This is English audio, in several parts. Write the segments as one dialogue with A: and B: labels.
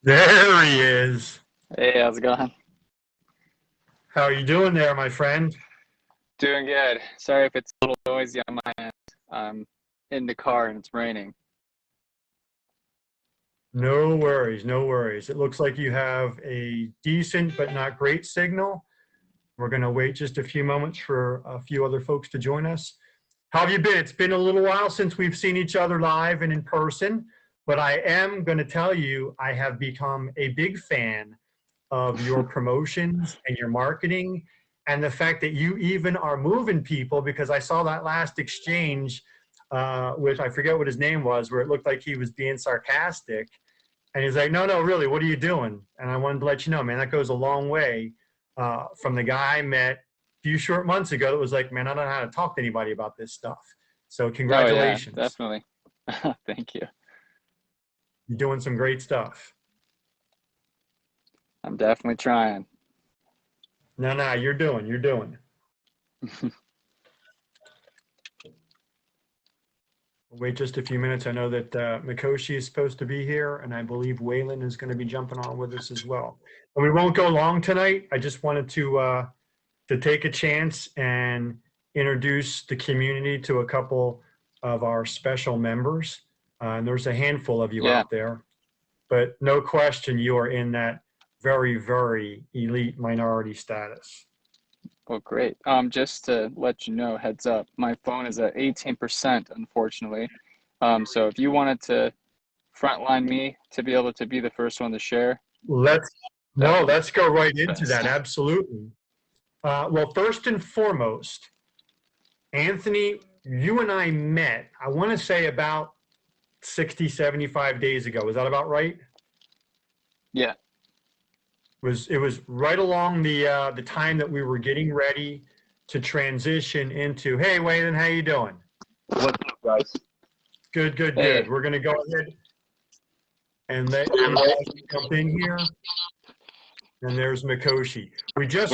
A: There he is.
B: Hey, how's it going?
A: How are you doing there, my friend?
B: Doing good. Sorry if it's a little noisy on my end. I'm in the car and it's raining.
A: No worries, no worries. It looks like you have a decent but not great signal. We're going to wait just a few moments for a few other folks to join us. How have you been? It's been a little while since we've seen each other live and in person, but I am going to tell you I have become a big fan of your promotions and your marketing and the fact that you even are moving people, because I saw that last exchange with, I forget what his name was, where it looked like he was being sarcastic. And he's like, no, no, really, what are you doing? And I wanted to let you know, man, that goes a long way from the guy I met a few short months ago that was like, man, I don't know how to talk to anybody about this stuff. So
B: Oh yeah,
A: congratulations.
B: definitely. Thank you.
A: You're doing some great stuff.
B: I'm definitely trying.
A: No, no, you're doing. We'll wait just a few minutes. I know that Miqoshi is supposed to be here, and I believe Waylon is going to be jumping on with us as well. And we won't go long tonight. I just wanted to take a chance and introduce the community to a couple of our special members. And there's a handful of you
B: Yeah.
A: out there, but no question you are in that very, very elite minority status.
B: Well, great. Just to let you know, heads up, my phone is at 18%, unfortunately. So if you wanted to frontline me to be able to be the first one to share,
A: Let's go right into
B: best.
A: that. Absolutely. Well, first and foremost, Anthony, you and I met, I want to say about 60, 75 days ago. Was that about right?
B: Yeah.
A: It was right along the time that we were getting ready to transition into, hey, Waylon, how you doing?
C: What's up, guys?
A: Good, good,
B: Hey.
A: good. We're going to go ahead and let you jump in here. And there's Miqoshi. We just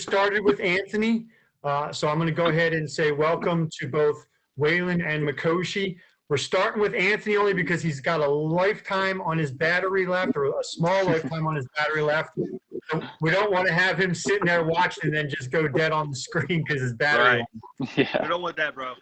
A: started with Anthony. So I'm going to go ahead and say welcome to both Waylon and Miqoshi. We're starting with Anthony only because he's got a lifetime on his battery left, or a small lifetime on his battery left. So we don't want to have him sitting there watching and then just go dead on the screen because his battery.
C: Right.
B: Yeah.
C: We don't want that, bro.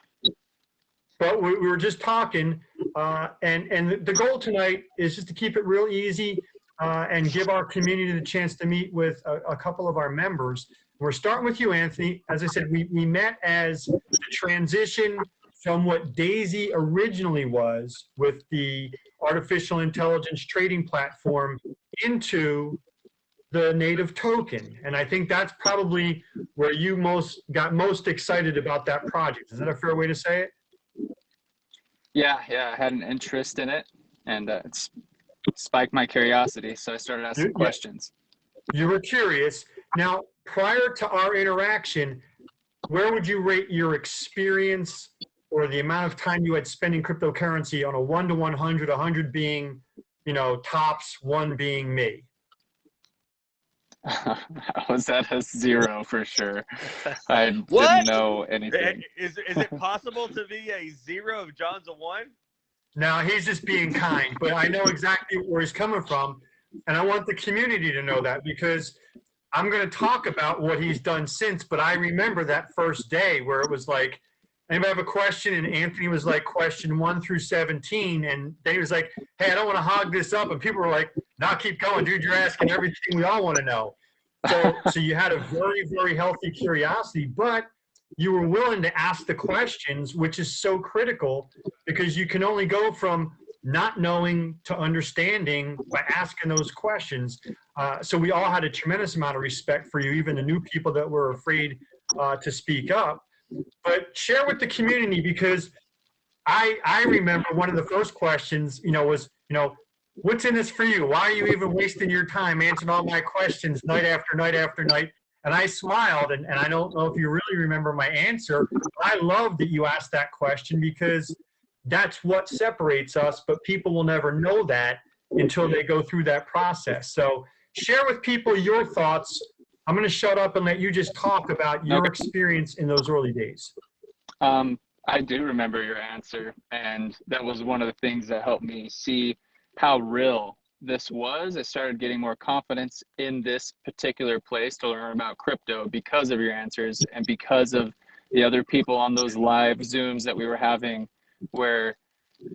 A: But we were just talking, and the goal tonight is just to keep it real easy and give our community the chance to meet with a couple of our members. We're starting with you, Anthony. As I said, we met as the transition from what Daisy originally was with the artificial intelligence trading platform into the native token. And I think that's probably where you got most excited about that project. Is that a fair way to say it?
B: Yeah, I had an interest in it, and it's spiked my curiosity, so I started asking questions.
A: You were curious. Now, prior to our interaction, where would you rate your experience or the amount of time you had spent in cryptocurrency on a 1 to 100, 100 being, tops, 1 being me?
B: I was at a 0 for sure. I didn't know anything.
C: Is it possible to be a 0 if John's a 1?
A: No, he's just being kind, but I know exactly where he's coming from, and I want the community to know that, because I'm going to talk about what he's done since, but I remember that first day where it was like, anybody have a question? And Anthony was like, question 1 through 17, and then he was like, hey, I don't want to hog this up, and people were like, no, keep going, dude, you're asking everything we all want to know. So you had a very, very healthy curiosity, but you were willing to ask the questions, which is so critical, because you can only go from not knowing to understanding by asking those questions. So we all had a tremendous amount of respect for you, even the new people that were afraid to speak up. But share with the community, because I remember one of the first questions, was, what's in this for you? Why are you even wasting your time answering all my questions night after night after night? And I smiled, and I don't know if you really remember my answer. I love that you asked that question, because that's what separates us, but people will never know that until they go through that process. So share with people your thoughts. I'm going to shut up and let you just talk about your experience in those early days.
B: I do remember your answer, and that was one of the things that helped me see how real this was. I started getting more confidence in this particular place to learn about crypto because of your answers and because of the other people on those live Zooms that we were having, where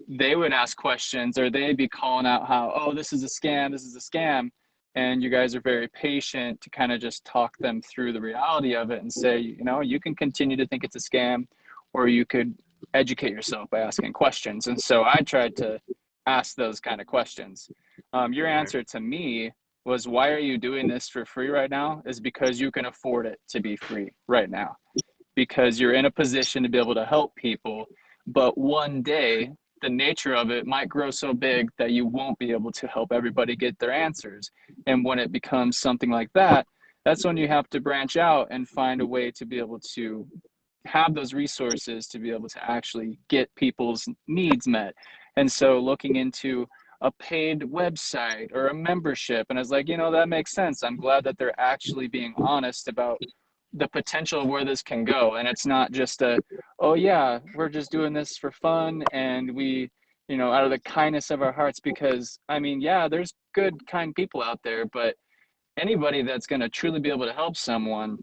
B: they would ask questions or they'd be calling out how, oh, this is a scam, this is a scam. And you guys are very patient to kind of just talk them through the reality of it and say, you know, you can continue to think it's a scam, or you could educate yourself by asking questions. And so I tried to ask those kind of questions. Your answer to me was, why are you doing this for free right now? Is because you can afford it to be free right now, because you're in a position to be able to help people. But one day, the nature of it might grow so big that you won't be able to help everybody get their answers. And when it becomes something like that, that's when you have to branch out and find a way to be able to have those resources to be able to actually get people's needs met. And so looking into a paid website or a membership, and I was like, you know, that makes sense. I'm glad that they're actually being honest about the potential of where this can go. And it's not just a, oh yeah, we're just doing this for fun and we, you know, out of the kindness of our hearts. Because I mean, yeah, there's good, kind people out there, but anybody that's going to truly be able to help someone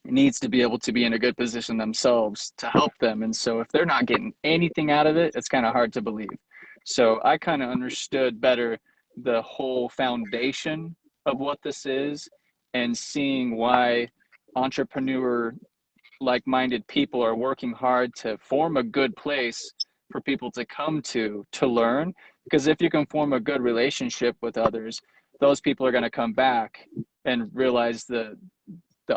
B: needs to be able to be in a good position themselves to help them. And so if they're not getting anything out of it, it's kind of hard to believe. So I kind of understood better the whole foundation of what this is, and seeing why entrepreneur like-minded people are working hard to form a good place for people to come to learn. Because if you can form a good relationship with others, those people are going to come back and realize the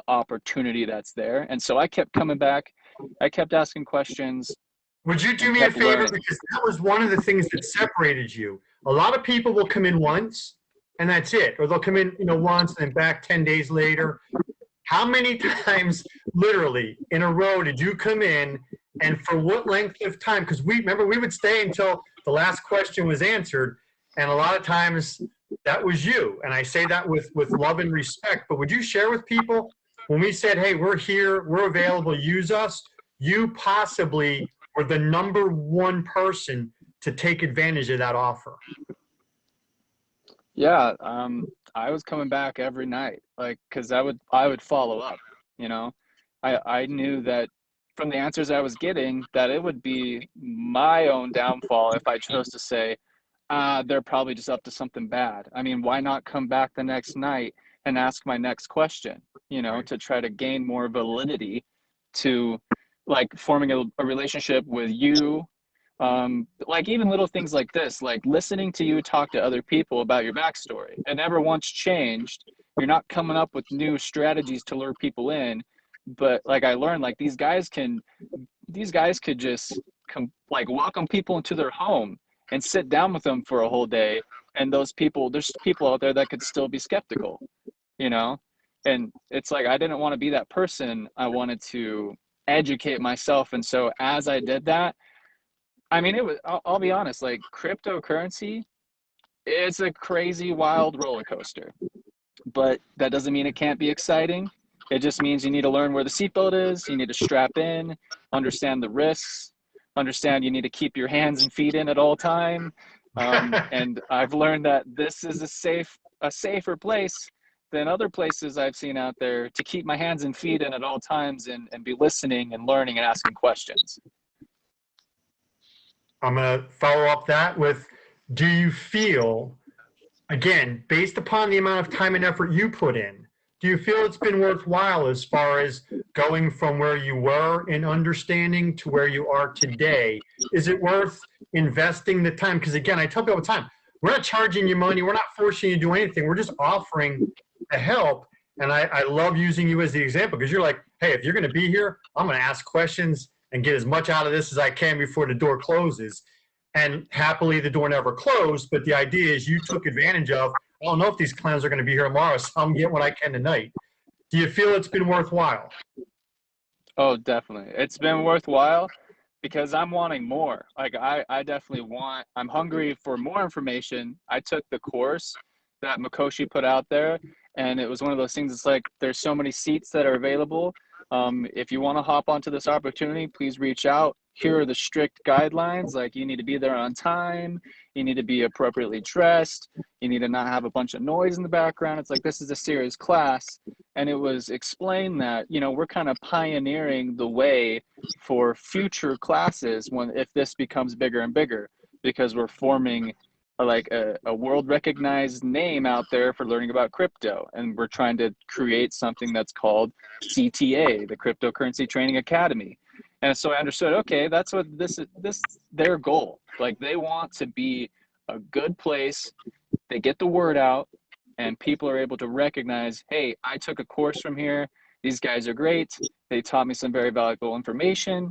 B: opportunity that's there. And so I kept coming back, I kept asking questions.
A: Would you do me a favor?
B: Learning.
A: Because that was one of the things that separated you. A lot of people will come in once and that's it. Or they'll come in, you know, once and then back 10 days later. How many times, literally, in a row did you come in, and for what length of time? Because we would stay until the last question was answered, and a lot of times that was you. And I say that with love and respect. But would you share with people, when we said, hey, we're here, we're available, use us, you possibly were the number one person to take advantage of that offer?
B: Yeah, I was coming back every night, like, because I would follow up. You know, I knew that from the answers I was getting that it would be my own downfall if I chose to say, they're probably just up to something bad. I mean, why not come back the next night and ask my next question? You know, to try to gain more validity to, like, forming a relationship with you. Like even little things like this, like listening to you talk to other people about your backstory. It never once changed. You're not coming up with new strategies to lure people in, but like I learned, like these guys could just like welcome people into their home and sit down with them for a whole day. And there's people out there that could still be skeptical, you know? And it's like, I didn't want to be that person. I wanted to educate myself. And so as I did that, I mean, I'll be honest, like cryptocurrency, it's a crazy, wild roller coaster, but that doesn't mean it can't be exciting. It just means you need to learn where the seatbelt is. You need to strap in, understand the risks, understand you need to keep your hands and feet in at all time. And I've learned that this is a safer place than other places I've seen out there to keep my hands and feet in at all times and be listening and learning and asking questions.
A: I'm going to follow up that with, do you feel, again, based upon the amount of time and effort you put in, do you feel it's been worthwhile as far as going from where you were in understanding to where you are today? Is it worth investing the time? Because again, I tell people all the time, we're not charging you money. We're not forcing you to do anything. We're just offering the help. And I love using you as the example, because you're like, hey, if you're going to be here, I'm going to ask questions and get as much out of this as I can before the door closes. And happily, the door never closed, but the idea is you took advantage of, I don't know if these clowns are going to be here tomorrow, so I'm getting what I can tonight. Do you feel it's been worthwhile?
B: Oh, definitely. It's been worthwhile because I'm wanting more. Like I definitely I'm hungry for more information. I took the course that Miqoshi put out there, and it was one of those things. It's like, there's so many seats that are available. If you want to hop onto this opportunity, please reach out. here are the strict guidelines. Like, you need to be there on time. You need to be appropriately dressed. You need to not have a bunch of noise in the background. It's like, this is a serious class. And it was explained that, you know, we're kind of pioneering the way for future classes if this becomes bigger and bigger, because we're forming a world recognized name out there for learning about crypto. And we're trying to create something that's called CTA, the Cryptocurrency Training Academy. And so I understood, okay, that's what this their goal. Like, they want to be a good place. They get the word out and people are able to recognize, hey, I took a course from here. These guys are great. They taught me some very valuable information.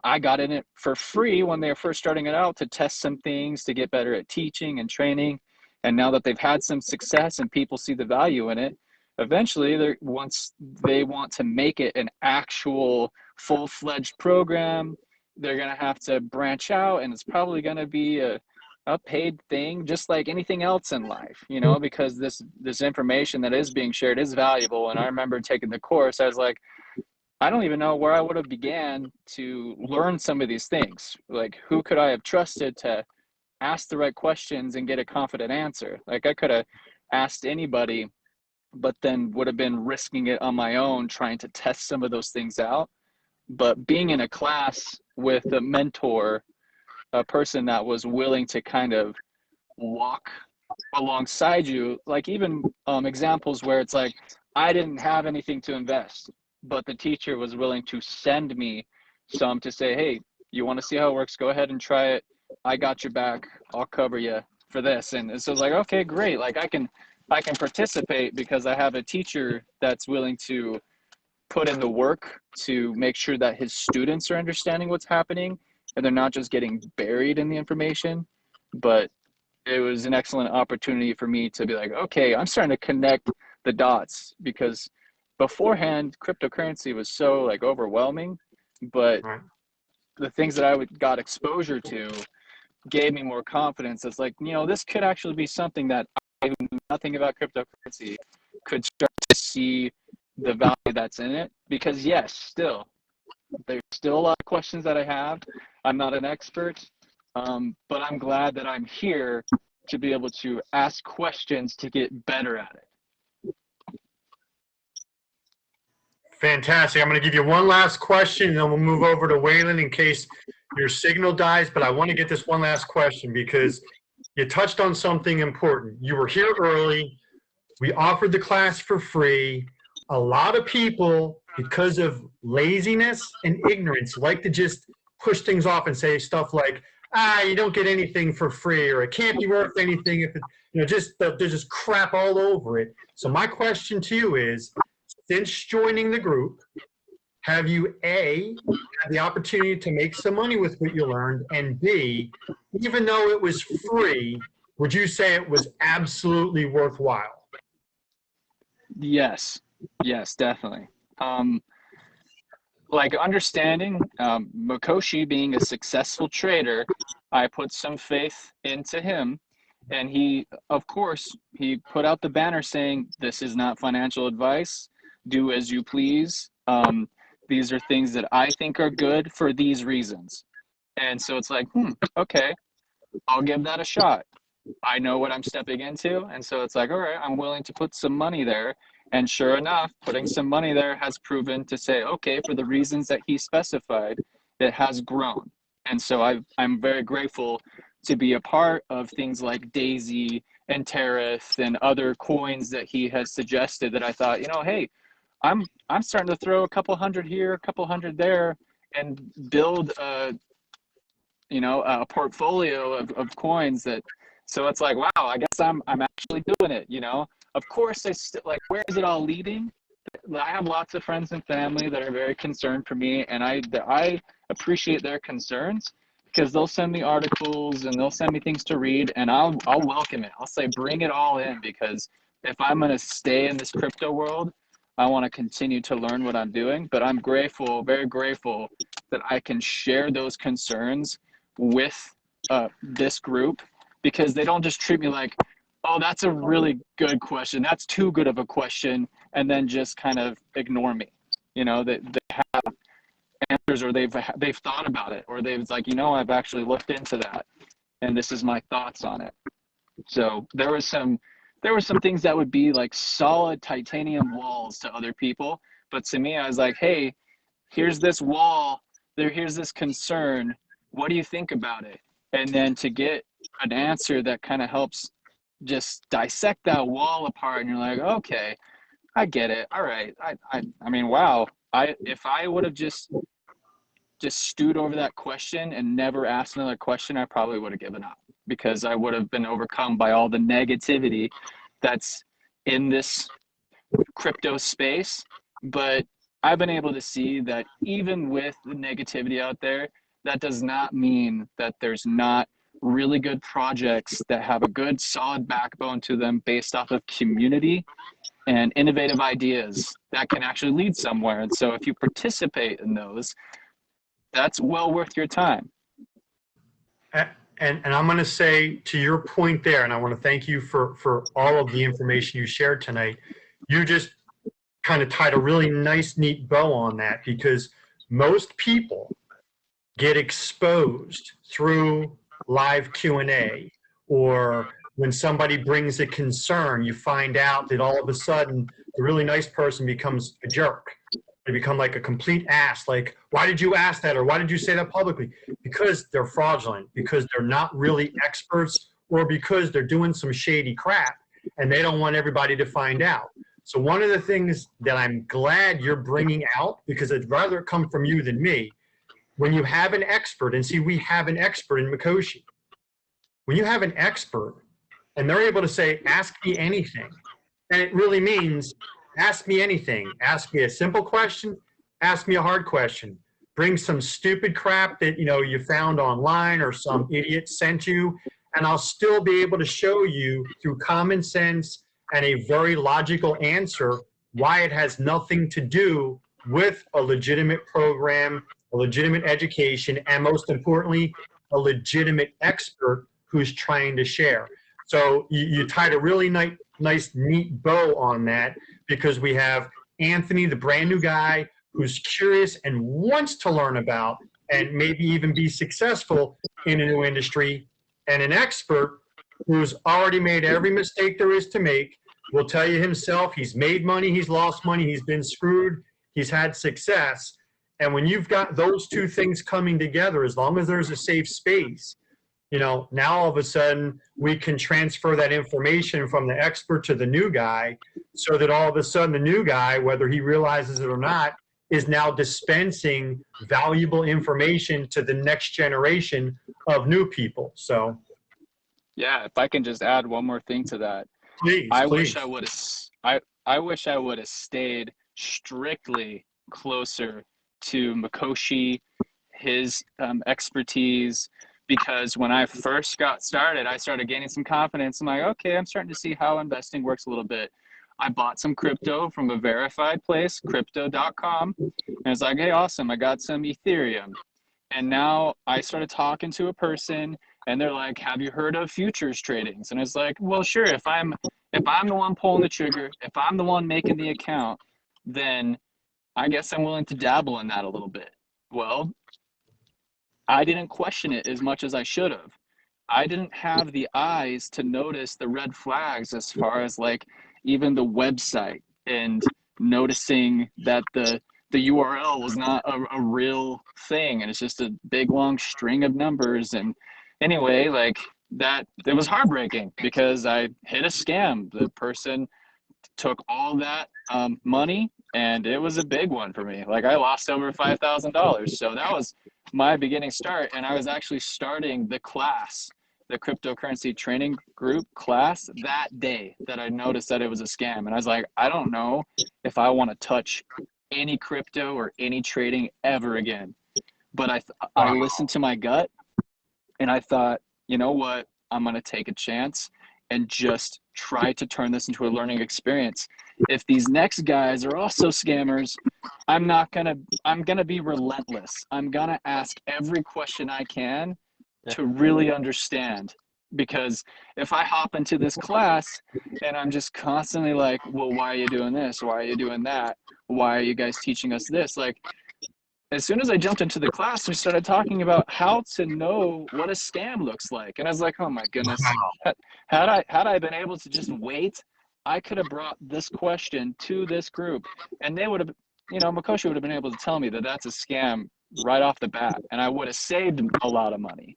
B: I got in it for free when they were first starting it out to test some things, to get better at teaching and training. And now that they've had some success and people see the value in it, eventually, once they want to make it an actual full-fledged program, they're going to have to branch out, and it's probably going to be a paid thing, just like anything else in life, you know, because this information that is being shared is valuable. And I remember taking the course, I was like, I don't even know where I would have began to learn some of these things. Like, who could I have trusted to ask the right questions and get a confident answer? Like, I could have asked anybody, but then would have been risking it on my own, trying to test some of those things out. But being in a class with a mentor, a person that was willing to kind of walk alongside you, like even examples where it's like, I didn't have anything to invest, but the teacher was willing to send me some to say, hey, you want to see how it works? Go ahead and try it. I got your back. I'll cover you for this. And so it's like, okay, great. Like, I can participate because I have a teacher that's willing to put in the work to make sure that his students are understanding what's happening and they're not just getting buried in the information. But it was an excellent opportunity for me to be like, okay, I'm starting to connect the dots, because beforehand cryptocurrency was so like overwhelming, but
A: Right.
B: the things that I got exposure to gave me more confidence. It's like, you know, this could actually be something that I knew nothing about cryptocurrency could start to see the value that's in it. Because yes, there's still a lot of questions that I have. I'm not an expert, but I'm glad that I'm here to be able to ask questions to get better at it.
A: Fantastic. I'm going to give you one last question, and then we'll move over to Waylon in case your signal dies. But I want to get this one last question because you touched on something important. You were here early. We offered the class for free. A lot of people, because of laziness and ignorance, like to just push things off and say stuff like, you don't get anything for free, or it can't be worth anything if it, there's just crap all over it. So my question to you is, since joining the group, have you A, had the opportunity to make some money with what you learned, and B, even though it was free, would you say it was absolutely worthwhile?
B: Yes, definitely. Like understanding Miqoshi being a successful trader, I put some faith into him, and he, of course, he put out the banner saying, this is not financial advice. Do as you please. These are things that I think are good for these reasons. And so it's like, okay, I'll give that a shot. I know what I'm stepping into. And so it's like, all right, I'm willing to put some money there. And sure enough, putting some money there has proven to say, okay, for the reasons that he specified, it has grown. And so I'm very grateful to be a part of things like Daisy and Tariff and other coins that he has suggested, that I thought, hey, I'm starting to throw a couple hundred here, a couple hundred there, and build a portfolio of coins that. So it's like, wow, I guess I'm actually doing it. Of course, it's like, where is it all leading? I have lots of friends and family that are very concerned for me, and I appreciate their concerns, because they'll send me articles and they'll send me things to read, and I'll welcome it. I'll say, bring it all in, because if I'm going to stay in this crypto world, I want to continue to learn what I'm doing. But I'm grateful, very grateful, that I can share those concerns with this group, because they don't just treat me like, oh, that's a really good question, that's too good of a question, and then just kind of ignore me. They have answers, or they've thought about it, or they've like, you know, I've actually looked into that, and this is my thoughts on it. So there were some things that would be like solid titanium walls to other people, but to me, I was like, hey, here's this wall, here's this concern. What do you think about it? And then to get an answer that kind of helps just dissect that wall apart, and you're like, okay, I get it. All right. I mean, wow. If I would have just stewed over that question and never asked another question, I probably would have given up, because I would have been overcome by all the negativity that's in this crypto space. But I've been able to see that even with the negativity out there, that does not mean that there's not really good projects that have a good solid backbone to them based off of community and innovative ideas that can actually lead somewhere. And so if you participate in those, that's well worth your time.
A: And I'm going to say, to your point there, and I want to thank you for all of the information you shared tonight. You just kind of tied a really nice, neat bow on that, because most people get exposed through live Q&A, or when somebody brings a concern, you find out that all of a sudden the really nice person becomes a jerk. They become like a complete ass. Like, why did you ask that? Or why did you say that publicly? Because they're fraudulent, because they're not really experts, or because they're doing some shady crap and they don't want everybody to find out. So one of the things that I'm glad you're bringing out, because I'd rather it come from you than me, when you have an expert, and see, we have an expert in Miqoshi. When you have an expert and they're able to say, ask me anything, and it really means ask me anything. Ask me a simple question, ask me a hard question. Bring some stupid crap that you found online or some idiot sent you, and I'll still be able to show you through common sense and a very logical answer why it has nothing to do with a legitimate program, a legitimate education, and most importantly, a legitimate expert who's trying to share. So you tied a really nice, neat bow on that, because we have Anthony, the brand new guy, who's curious and wants to learn about and maybe even be successful in a new industry, and an expert who's already made every mistake there is to make, will tell you himself he's made money, he's lost money, he's been screwed, he's had success. And when you've got those two things coming together, as long as there's a safe space, now all of a sudden we can transfer that information from the expert to the new guy, so that all of a sudden the new guy, whether he realizes it or not, is now dispensing valuable information to the next generation of new people. So
B: yeah, if I can just add one more thing to that.
A: please.
B: I wish I would have stayed strictly closer to Miqoshi, his expertise, because when I first got started, I started gaining some confidence. I'm like, okay, I'm starting to see how investing works a little bit. I bought some crypto from a verified place, crypto.com, and it's like, hey, awesome, I got some Ethereum. And now I started talking to a person, and they're like, have you heard of futures tradings? And it's like, well, sure, if I'm the one pulling the trigger, if I'm the one making the account, then I guess I'm willing to dabble in that a little bit. Well, I didn't question it as much as I should have. I didn't have the eyes to notice the red flags as far as like even the website, and noticing that the URL was not a real thing, and it's just a big long string of numbers. And anyway, like that, it was heartbreaking, because I hit a scam. The person took all that money, and it was a big one for me. Like I lost over $5,000. So that was my beginning start. And I was actually starting the class, the cryptocurrency training group class, that day that I noticed that it was a scam. And I was like, I don't know if I want to touch any crypto or any trading ever again. But I listened to my gut, and I thought, you know what, I'm going to take a chance and just try to turn this into a learning experience. If these next guys are also scammers, I'm going to be relentless. I'm going to ask every question I can to really understand. Because if I hop into this class and I'm just constantly like, well, why are you doing this? Why are you doing that? Why are you guys teaching us this? Like, as soon as I jumped into the class, we started talking about how to know what a scam looks like. And I was like, oh my goodness, had I been able to just wait, I could have brought this question to this group, and they would have, Miqoshi would have been able to tell me that that's a scam right off the bat, and I would have saved a lot of money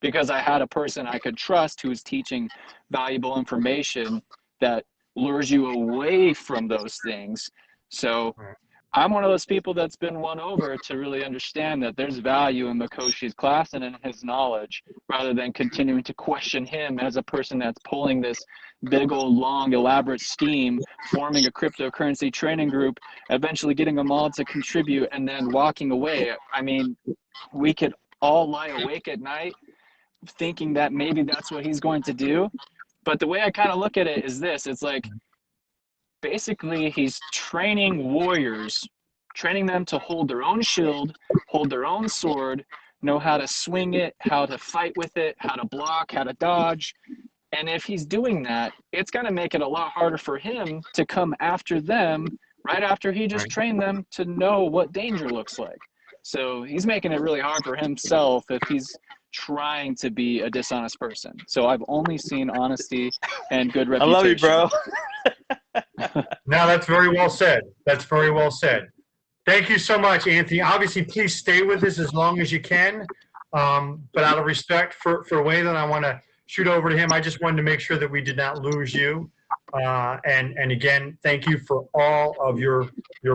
B: because I had a person I could trust who was teaching valuable information that lures you away from those things. So I'm one of those people that's been won over to really understand that there's value in Miqoshi's class and in his knowledge, rather than continuing to question him as a person that's pulling this big old long elaborate scheme, forming a cryptocurrency training group, eventually getting them all to contribute, and then walking away. I mean, we could all lie awake at night thinking that maybe that's what he's going to do. But the way I kind of look at it is this: it's like, basically he's training warriors, training them to hold their own shield, hold their own sword, know how to swing it, how to fight with it, how to block, how to dodge. And if he's doing that, it's going to make it a lot harder for him to come after them right after he just trained them to know what danger looks like. So he's making it really hard for himself if he's trying to be a dishonest person. So I've only seen honesty and good
C: I
B: reputation.
C: love you, bro.
A: No, that's very well said. That's very well said. Thank you so much, Anthony. Obviously, please stay with us as long as you can. But out of respect for Waylon, I want to shoot over to him. I just wanted to make sure that we did not lose you. And again, thank you for all of your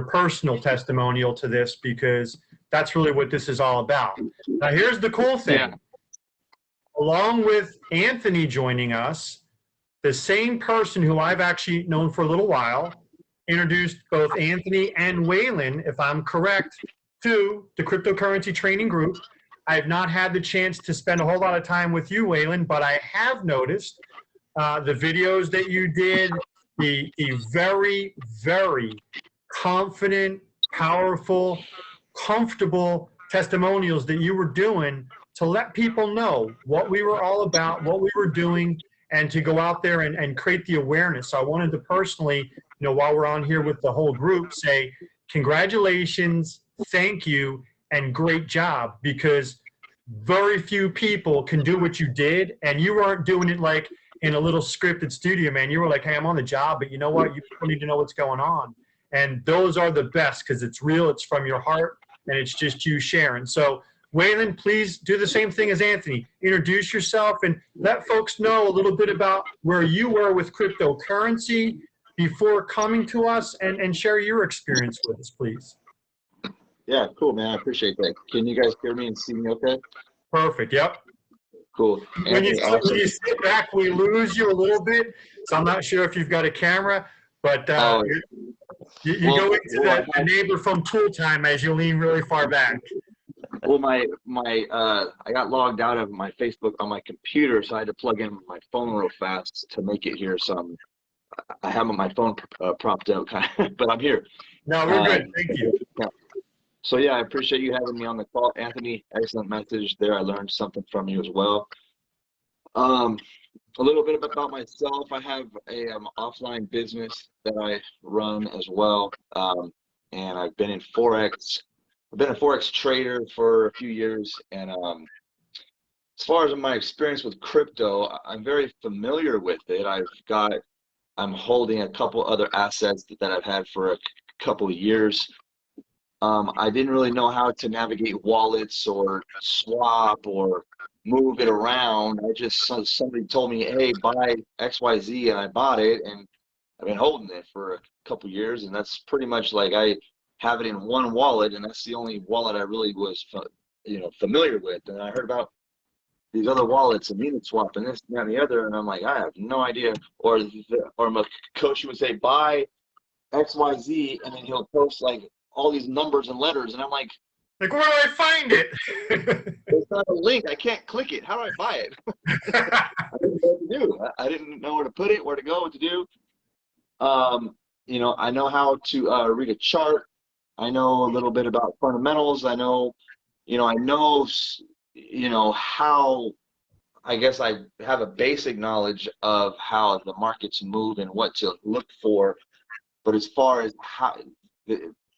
A: personal testimonial to this, because that's really what this is all about. Now, here's the cool thing.
B: Yeah.
A: Along with Anthony joining us, the same person who I've actually known for a little while introduced both Anthony and Waylon, if I'm correct, to the cryptocurrency training group. I have not had the chance to spend a whole lot of time with you, Waylon, but I have noticed the videos that you did, the very, very confident, powerful, comfortable testimonials that you were doing to let people know what we were all about, what we were doing, and to go out there and create the awareness. So I wanted to personally, while we're on here with the whole group, say congratulations, thank you, and great job, because very few people can do what you did, and you weren't doing it like in a little scripted studio, man. You were like, hey, I'm on the job, but you know what? You need to know what's going on. And those are the best, because it's real, it's from your heart, and it's just you sharing. So Waylon, please do the same thing as Anthony. Introduce yourself and let folks know a little bit about where you were with cryptocurrency before coming to us, and share your experience with us, please.
D: Yeah, cool, man. I appreciate that. Can you guys hear me and see me okay?
A: Perfect, yep.
D: Cool.
A: When you
D: Anthony,
A: sit back, we lose you a little bit, so I'm not sure if you've got a camera, but you go into the neighbor from Tool Time as you lean really far back.
D: Well, I got logged out of my Facebook on my computer, so I had to plug in my phone real fast to make it here. So I have my phone propped up, but I'm here.
A: No, we're good. Thank you.
D: Yeah. So yeah, I appreciate you having me on the call, Anthony. Excellent message there. I learned something from you as well. A little bit about myself. I have a offline business that I run as well, and I've been in Forex. I've been a Forex trader for a few years, and as far as my experience with crypto, I'm very familiar with it. I'm holding a couple other assets that I've had for a couple of years. I didn't really know how to navigate wallets or swap or move it around. Somebody told me, hey, buy XYZ, and I bought it, and I've been holding it for a couple of years, and that's pretty much like I have it in one wallet, and that's the only wallet I really was familiar with. And I heard about these other wallets and Uniswap and this and that and the other, and I'm like, I have no idea. Or Miqoshi would say, buy XYZ, and then he'll post like all these numbers and letters, and I'm like,
A: where do I find it?
D: There's not a link. I can't click it. How do I buy it? I didn't know what to do. I didn't know where to put it, where to go, what to do. I know how to read a chart. I know a little bit about fundamentals. I know how, I guess I have a basic knowledge of how the markets move and what to look for. But as far as how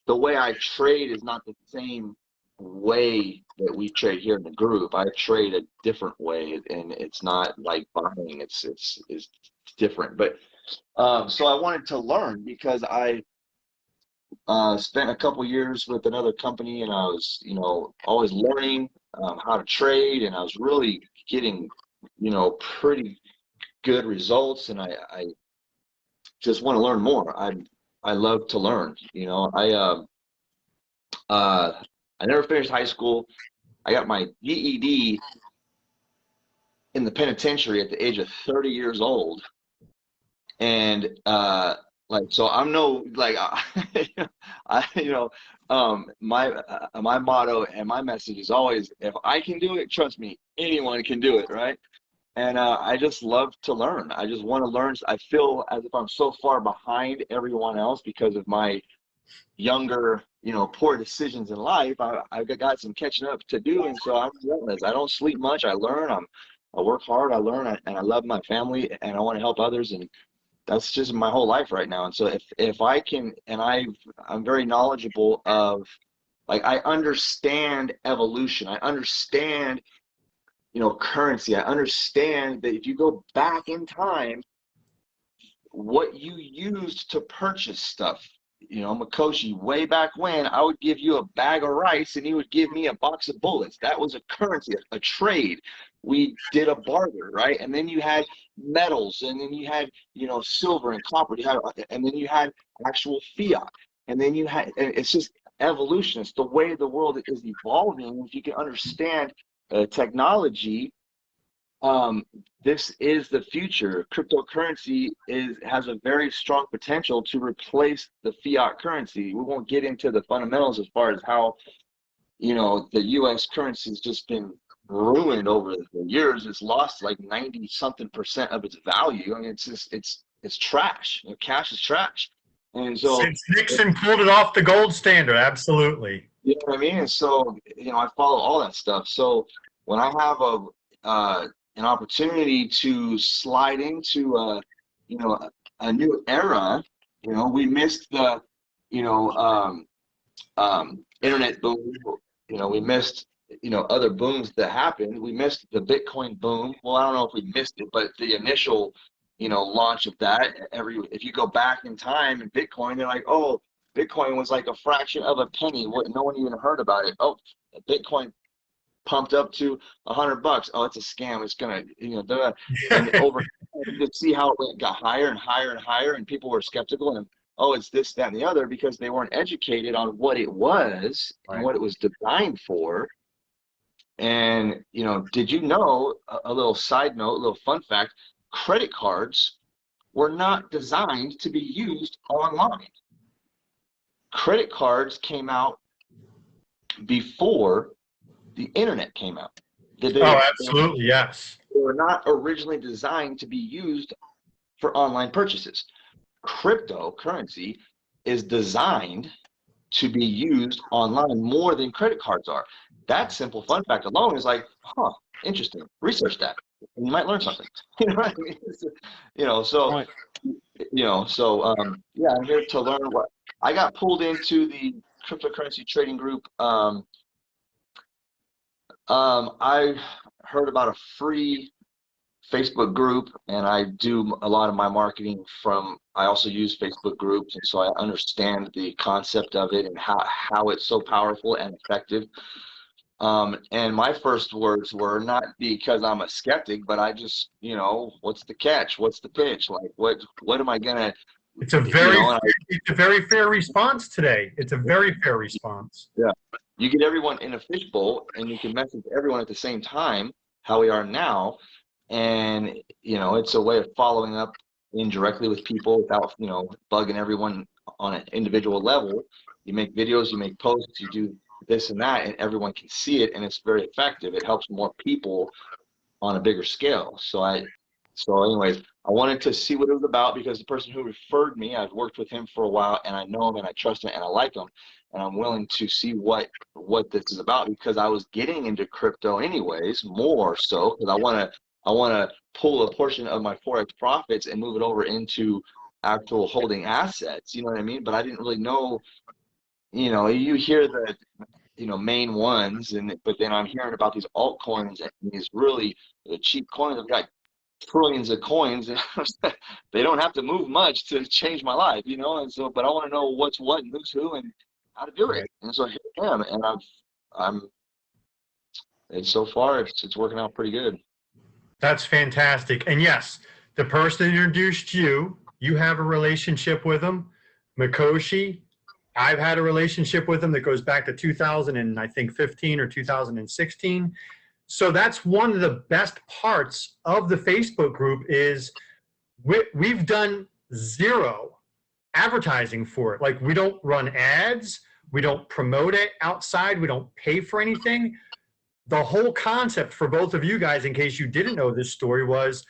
D: the way I trade is not the same way that we trade here in the group. I trade a different way, and it's not like buying. It's different. But so I wanted to learn because I spent a couple years with another company, and I was, always learning how to trade, and I was really getting, pretty good results, and I just want to learn more. I love to learn. I never finished high school. I got my GED in the penitentiary at the age of 30 years old, and so I'm no like my motto and my message is always, if I can do it, trust me, anyone can do it, right? And I just love to learn. I just want to learn. I feel as if I'm so far behind everyone else because of my younger, poor decisions in life. I've got some catching up to do, and so I'm relentless. I don't sleep much. I learn. I work hard. I learn, and I love my family, and I want to help others, and that's just my whole life right now. And so if I can, and I'm very knowledgeable of, like, I understand evolution. I understand, currency. I understand that if you go back in time, what you used to purchase stuff, Miqoshi, way back when, I would give you a bag of rice and you would give me a box of bullets. That was a currency, a trade. We did a barter, right? And then you had metals, and then you had, silver and copper. And then you had actual fiat. And then you had, and it's just evolution. It's the way the world is evolving. If you can understand technology, this is the future. Cryptocurrency has a very strong potential to replace the fiat currency. We won't get into the fundamentals as far as how, the U.S. currency has just been ruined over the years. It's lost like 90-something% of its value. I mean, it's trash. Cash is trash. And so
A: since Nixon pulled it off the gold standard, absolutely.
D: You know what I mean? And so, I follow all that stuff. So when I have an opportunity to slide into a new era, we missed the internet boom. We missed other booms that happened. We missed the Bitcoin boom. Well, I don't know if we missed it, but the initial launch of that. If you go back in time in Bitcoin, they're like, oh, Bitcoin was like a fraction of a penny. No one even heard about it. Oh, Bitcoin pumped up to $100. Oh, it's a scam. It's gonna, and over you could see how it got higher and higher and higher, and people were skeptical, and oh, it's this, that, and the other, because they weren't educated on what it was and what it was designed for. And did you know, a little side note, a little fun fact, credit cards were not designed to be used online. Credit cards came out before the internet came out.
A: Absolutely, yes.
D: They were not originally designed to be used for online purchases. Cryptocurrency is designed to be used online more than credit cards are. That simple fun fact alone is like, interesting. Research that, and you might learn something. You know what I mean? So
B: Right.
D: Yeah, I'm here to learn. What I got pulled into the cryptocurrency trading group. I heard about a free Facebook group, and I do a lot of my marketing I also use Facebook groups, and so I understand the concept of it and how it's so powerful and effective. And my first words were not because I'm a skeptic, but I just, what's the catch? What's the pitch? Like, what am I gonna?
A: It's a very fair response today. It's a very fair response.
D: Yeah, you get everyone in a fishbowl, and you can message everyone at the same time, how we are now, and it's a way of following up indirectly with people without bugging everyone on an individual level. You make videos, you make posts, you do this and that, and everyone can see it, and it's very effective. It helps more people on a bigger scale. So anyways, I wanted to see what it was about, because the person who referred me, I've worked with him for a while, and I know him, and I trust him, and I like him, and I'm willing to see what this is about, because I was getting into crypto anyways, more so because I want to pull a portion of my Forex profits and move it over into actual holding assets. You know what I mean? But I didn't really know. You hear main ones, but then I'm hearing about these altcoins and these really cheap coins. I've got trillions of coins, and they don't have to move much to change my life, and so, but I want to know what's what and who's who and how to do it. And so here I am, and and so far it's working out pretty good.
A: That's fantastic. And yes, the person that introduced you, you have a relationship with him. Miqoshi, I've had a relationship with him that goes back to 2015 or 2016. So that's one of the best parts of the Facebook group is we've done zero advertising for it. Like, we don't run ads. We don't promote it outside. We don't pay for anything. The whole concept for both of you guys, in case you didn't know this story, was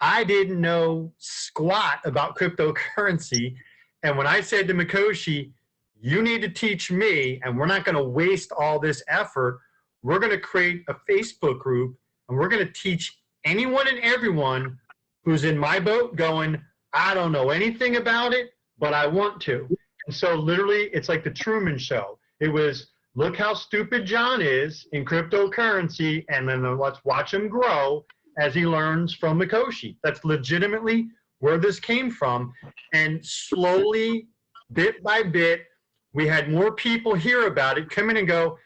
A: I didn't know squat about cryptocurrency. And when I said to Miqoshi, you need to teach me, and we're not going to waste all this effort, we're going to create a Facebook group, and we're going to teach anyone and everyone who's in my boat going, I don't know anything about it, but I want to. And so literally, it's like the Truman Show. It was, look how stupid John is in cryptocurrency, and then let's watch him grow as he learns from Miqoshi. That's legitimately where this came from. And slowly, bit by bit, we had more people hear about it, come in and go,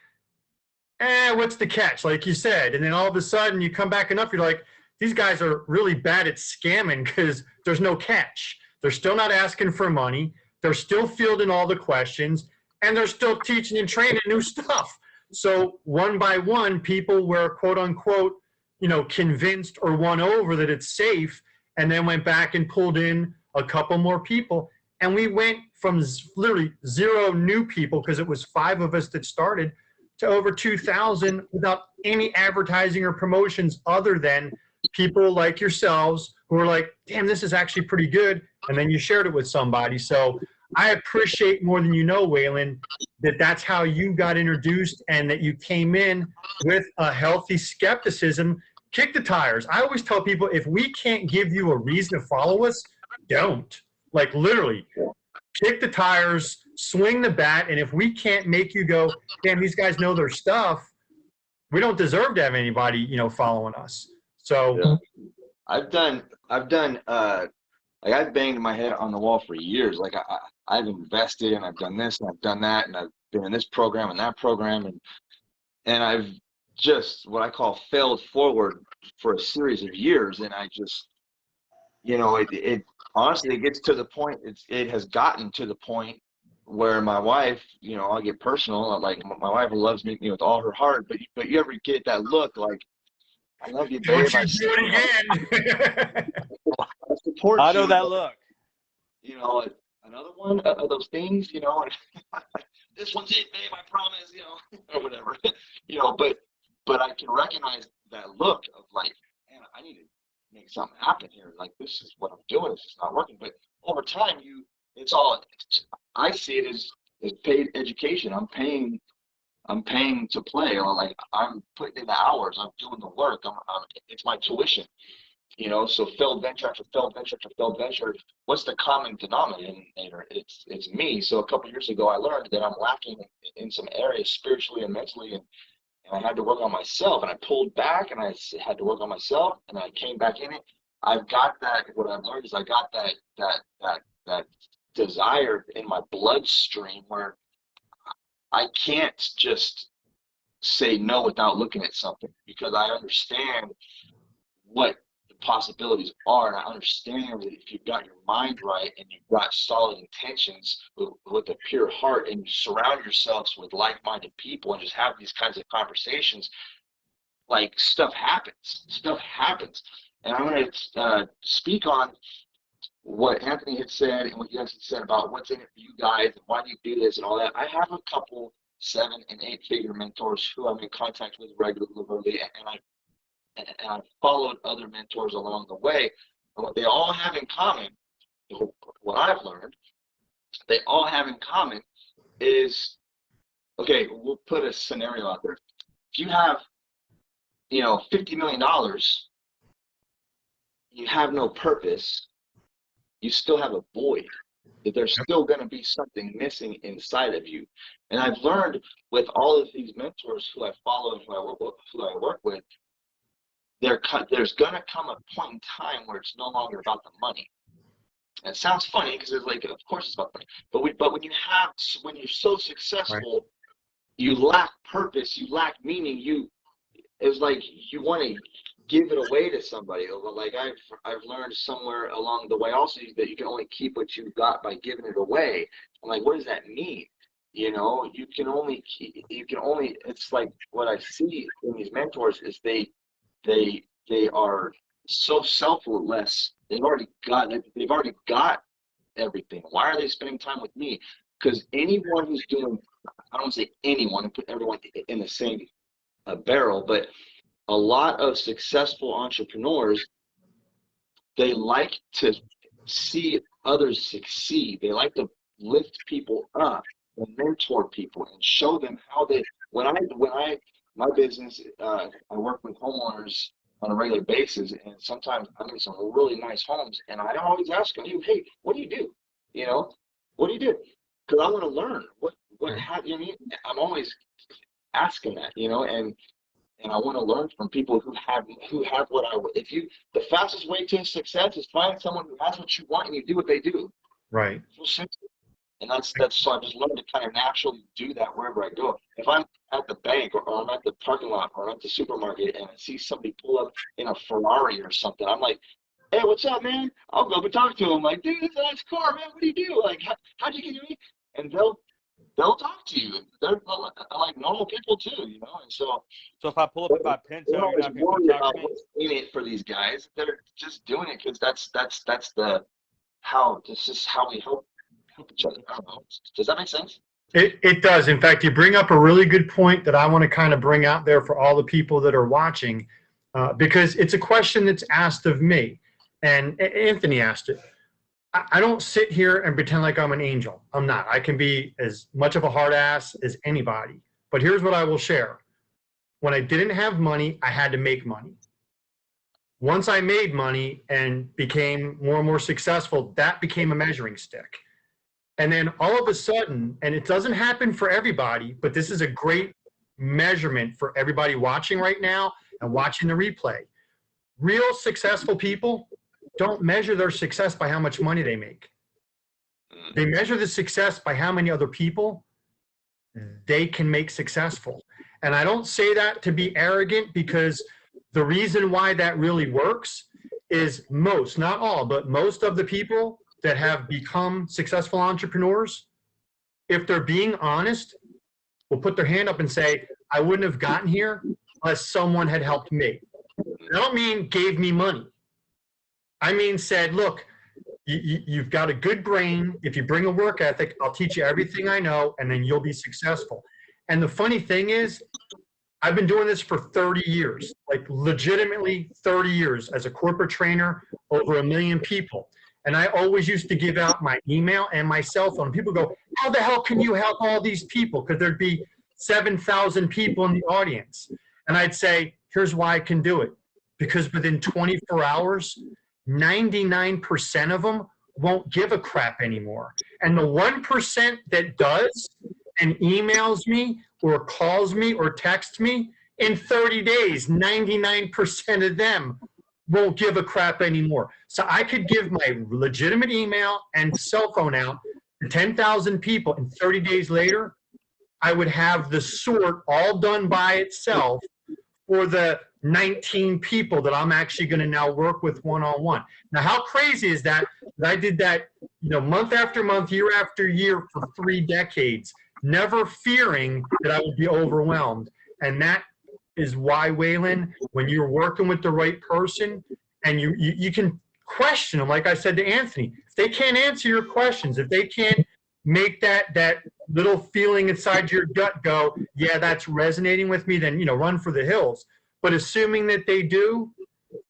A: what's the catch? Like you said. And then all of a sudden, you come back enough, you're like, these guys are really bad at scamming because there's no catch. They're still not asking for money. They're still fielding all the questions. And they're still teaching and training new stuff. So one by one, people were, quote unquote, convinced or won over that it's safe, and then went back and pulled in a couple more people. And we went from literally zero new people, because it was 5 of us that started, to over 2,000 without any advertising or promotions other than people like yourselves who were like, damn, this is actually pretty good. And then you shared it with somebody. So I appreciate more than you know, Waylon, that that's how you got introduced, and that you came in with a healthy skepticism. Kick the tires. I always tell people, if we can't give you a reason to follow us, don't. Like, literally, kick the tires, swing the bat, and if we can't make you go, damn, these guys know their stuff, we don't deserve to have anybody, following us. So
D: yeah. I've banged my head on the wall for years. Like, I've invested, and I've done this and I've done that, and I've been in this program and that program, and I've just what I call failed forward for a series of years. And I just, it honestly, it gets to the point, it has gotten to the point where my wife, I'll get personal, like my wife loves me, with all her heart, but you ever get that look like, I love you, babe.
A: don't you do it again.
D: I support
C: I know
D: you,
C: that look.
D: Another one of those things, this one's it, babe, I promise, or whatever, but I can recognize that look of like, man, I need to make something happen here. Like, this is what I'm doing. It's just not working. But over time, I see it as paid education. I'm paying to play, or like, I'm putting in the hours. I'm doing the work. It's my tuition. So failed venture after failed venture after failed venture. What's the common denominator? It's me. So a couple of years ago, I learned that I'm lacking in some areas spiritually and mentally, and I had to work on myself. And I pulled back, and I had to work on myself, and I came back in it. I've got that. What I've learned is I got that desire in my bloodstream where I can't just say no without looking at something, because I understand what the possibilities are, and I understand that if you've got your mind right and you've got solid intentions with a pure heart, and you surround yourselves with like-minded people and just have these kinds of conversations, like, stuff happens. And I'm going to speak on what Anthony had said and what you guys had said about what's in it for you guys and why do you do this and all that. I have a couple 7- and 8-figure mentors who I'm in contact with regularly, and I've followed other mentors along the way. And what they all have in common, what I've learned, they all have in common is, okay, we'll put a scenario out there. If you have, $50 million, you have no purpose, you still have a void. that there's still going to be something missing inside of you. And I've learned with all of these mentors who I follow and who I work with, there's going to come a point in time where it's no longer about the money. And it sounds funny because it's like, of course it's about money. But when you're so successful, right, you lack purpose, you lack meaning. It's like you want to give it away to somebody. Like I've learned somewhere along the way also that you can only keep what you've got by giving it away. I'm like, what does that mean? You know, you can only, it's like what I see in these mentors is they are so selfless. They've already got everything. Why are they spending time with me? Because anyone who's doing, I don't want to say anyone and put everyone in the same barrel, but a lot of successful entrepreneurs, they like to see others succeed. They like to lift people up and mentor people and show them how they, my business, I work with homeowners on a regular basis, and sometimes I'm in some really nice homes, and I always ask them, hey, what do you do? You know, what do you do? Because I want to learn how, you know, I'm always asking that, you know, and I want to learn from people who have what the fastest way to success is find someone who has what you want and you do what they do.
A: Right.
D: And that's so I just learned to kind of naturally do that wherever I go. If I'm at the bank or I'm at the parking lot or I'm at the supermarket and I see somebody pull up in a Ferrari or something, I'm like, hey, what's up, man? I'll go up and talk to them. Like, dude, it's a nice car, man. What do you do? Like, how'd you get to me? And they'll talk to you. They're like normal people too, you know. And so
C: if I pull up in my Pinto, you're not going to talk to me?
D: What's in it for these guys. They're just doing it because this is how we help each other. I don't know. Does that make sense?
A: It does. In fact, you bring up a really good point that I want to kind of bring out there for all the people that are watching, because it's a question that's asked of me, and Anthony asked it. I don't sit here and pretend like I'm an angel. I'm not. I can be as much of a hard ass as anybody. But here's what I will share. When I didn't have money, I had to make money. Once I made money and became more and more successful, that became a measuring stick. And then all of a sudden, and it doesn't happen for everybody, but this is a great measurement for everybody watching right now and watching the replay. Real successful people don't measure their success by how much money they make. They measure the success by how many other people they can make successful. And I don't say that to be arrogant, because the reason why that really works is most, not all, but most of the people that have become successful entrepreneurs, if they're being honest, will put their hand up and say, I wouldn't have gotten here unless someone had helped me. I don't mean gave me money. I mean said, look, you've got a good brain. If you bring a work ethic, I'll teach you everything I know, and then you'll be successful. And the funny thing is, I've been doing this for 30 years, like legitimately 30 years as a corporate trainer, over 1 million people. And I always used to give out my email and my cell phone. People go, how the hell can you help all these people? Because there'd be 7,000 people in the audience. And I'd say, here's why I can do it. Because within 24 hours, 99% of them won't give a crap anymore. And the 1% that does and emails me or calls me or texts me, in 30 days, 99% of them won't give a crap anymore. So I could give my legitimate email and cell phone out to 10,000 people, and 30 days later, I would have the sort all done by itself for the 19 people that I'm actually going to now work with one-on-one. Now, how crazy is that? I did that, month after month, year after year for 3 decades, never fearing that I would be overwhelmed. And that is why, Waylon, when you're working with the right person and you can question them, like I said to Anthony, if they can't answer your questions, if they can't make that little feeling inside your gut go, yeah, that's resonating with me, then, run for the hills. But assuming that they do,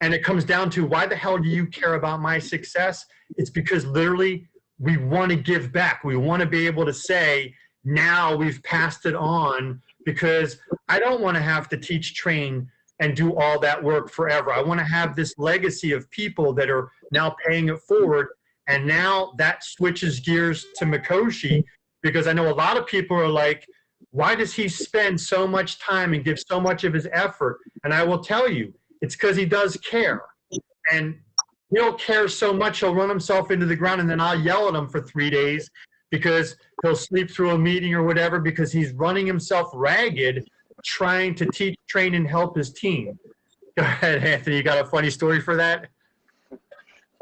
A: and it comes down to, why the hell do you care about my success? It's because literally we want to give back. We want to be able to say, now we've passed it on, because I don't want to have to teach, train, and do all that work forever. I want to have this legacy of people that are now paying it forward. And now that switches gears to Miqoshi, because I know a lot of people are like, why does he spend so much time and give so much of his effort? And I will tell you, it's because he does care. And he'll care so much, he'll run himself into the ground, and then I'll yell at him for 3 days because he'll sleep through a meeting or whatever, because he's running himself ragged trying to teach, train, and help his team. Go ahead, Anthony. You got a funny story for that?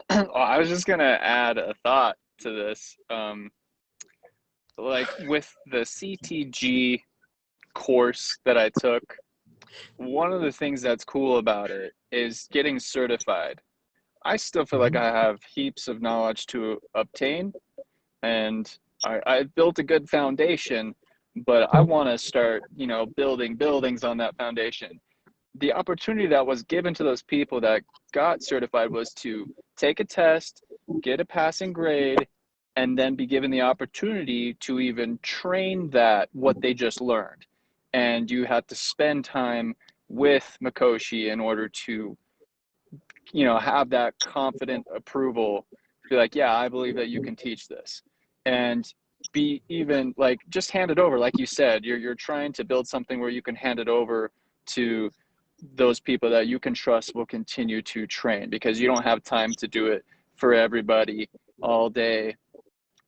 B: Well, I was just going to add a thought to this. Like with the CTG course that I took, one of the things that's cool about it is getting certified. I still feel like I have heaps of knowledge to obtain, and I've built a good foundation, but I want to start, building buildings on that foundation. The opportunity that was given to those people that got certified was to take a test, get a passing grade, and then be given the opportunity to even train that what they just learned. And you had to spend time with Miqoshi in order to, have that confident approval, be like, yeah, I believe that you can teach this. And be even like, just hand it over. Like you said, you're trying to build something where you can hand it over to those people that you can trust will continue to train, because you don't have time to do it for everybody all day.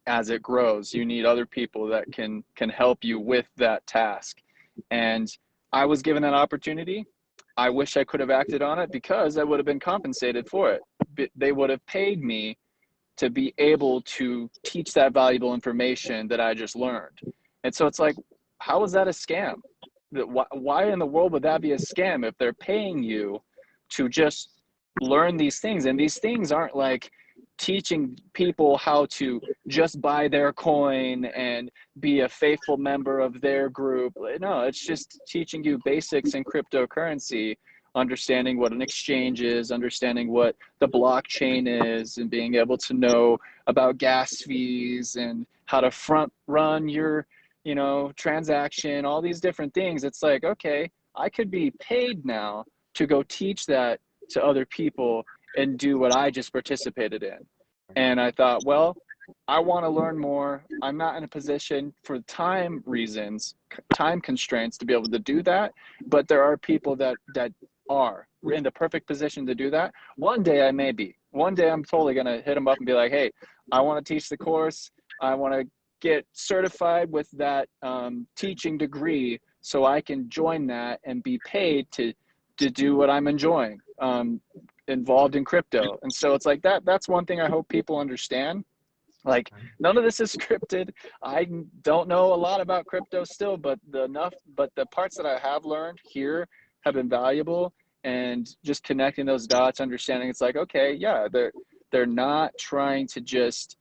B: As it grows, you need other people that can help you with that task. And I was given that opportunity. I wish I could have acted on it, because I would have been compensated for it. They would have paid me to be able to teach that valuable information that I just learned. And so it's like, how is that a scam? Why in the world would that be a scam if they're paying you to just learn these things? And these things aren't like teaching people how to just buy their coin and be a faithful member of their group. No, it's just teaching you basics in cryptocurrency, understanding what an exchange is, understanding what the blockchain is, and being able to know about gas fees and how to front run your transaction, all these different things. It's like, okay, I could be paid now to go teach that to other people and do what I just participated in. And I thought, well, I want to learn more. I'm not in a position for time reasons, time constraints, to be able to do that. But there are people that are in the perfect position to do that. One day I may be. One day I'm totally going to hit them up and be like, hey, I want to teach the course. I want to get certified with that teaching degree so I can join that and be paid to do what I'm enjoying, involved in crypto. And so it's like that's one thing I hope people understand. Like, none of this is scripted. I don't know a lot about crypto still, but the parts that I have learned here have been valuable. And just connecting those dots, understanding it's like, okay, yeah, they're not trying to just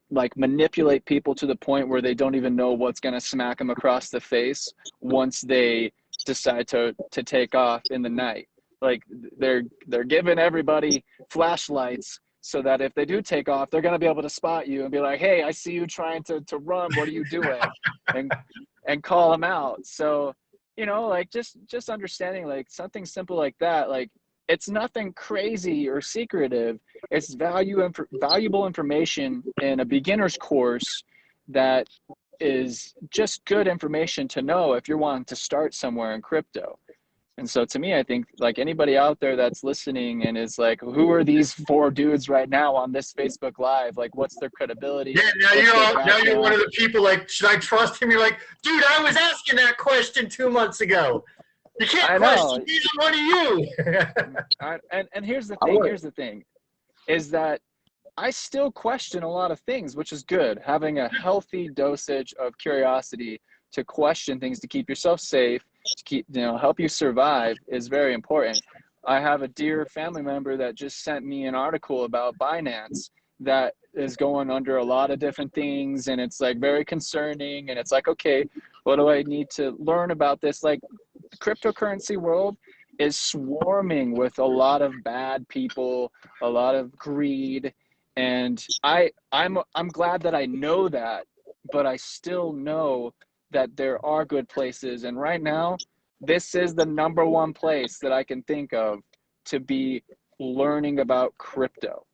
B: like manipulate people to the point where they don't even know what's going to smack them across the face once they decide to take off in the night. Like they're giving everybody flashlights so that if they do take off, they're going to be able to spot you and be like, hey, I see you trying to run. What are you doing? and call them out. So, like just understanding like something simple like that, like it's nothing crazy or secretive. It's valuable information in a beginner's course that is just good information to know if you're wanting to start somewhere in crypto. And so to me, I think like anybody out there that's listening and is like, who are these four dudes right now on this Facebook Live? Like, what's their credibility?
A: Yeah, now you're one of the people like, should I trust him? You're like, dude, I was asking that question 2 months ago. You can't question either one of you.
B: And here's the thing, is that I still question a lot of things, which is good. Having a healthy dosage of curiosity to question things, to keep yourself safe, to keep, help you survive is very important. I have a dear family member that just sent me an article about Binance that is going under a lot of different things, and it's like very concerning. And it's like, okay, what do I need to learn about this? Like, the cryptocurrency world is swarming with a lot of bad people, a lot of greed, and I'm glad that I know that, but I still know that there are good places. And right now, this is the #1 place that I can think of to be learning about crypto.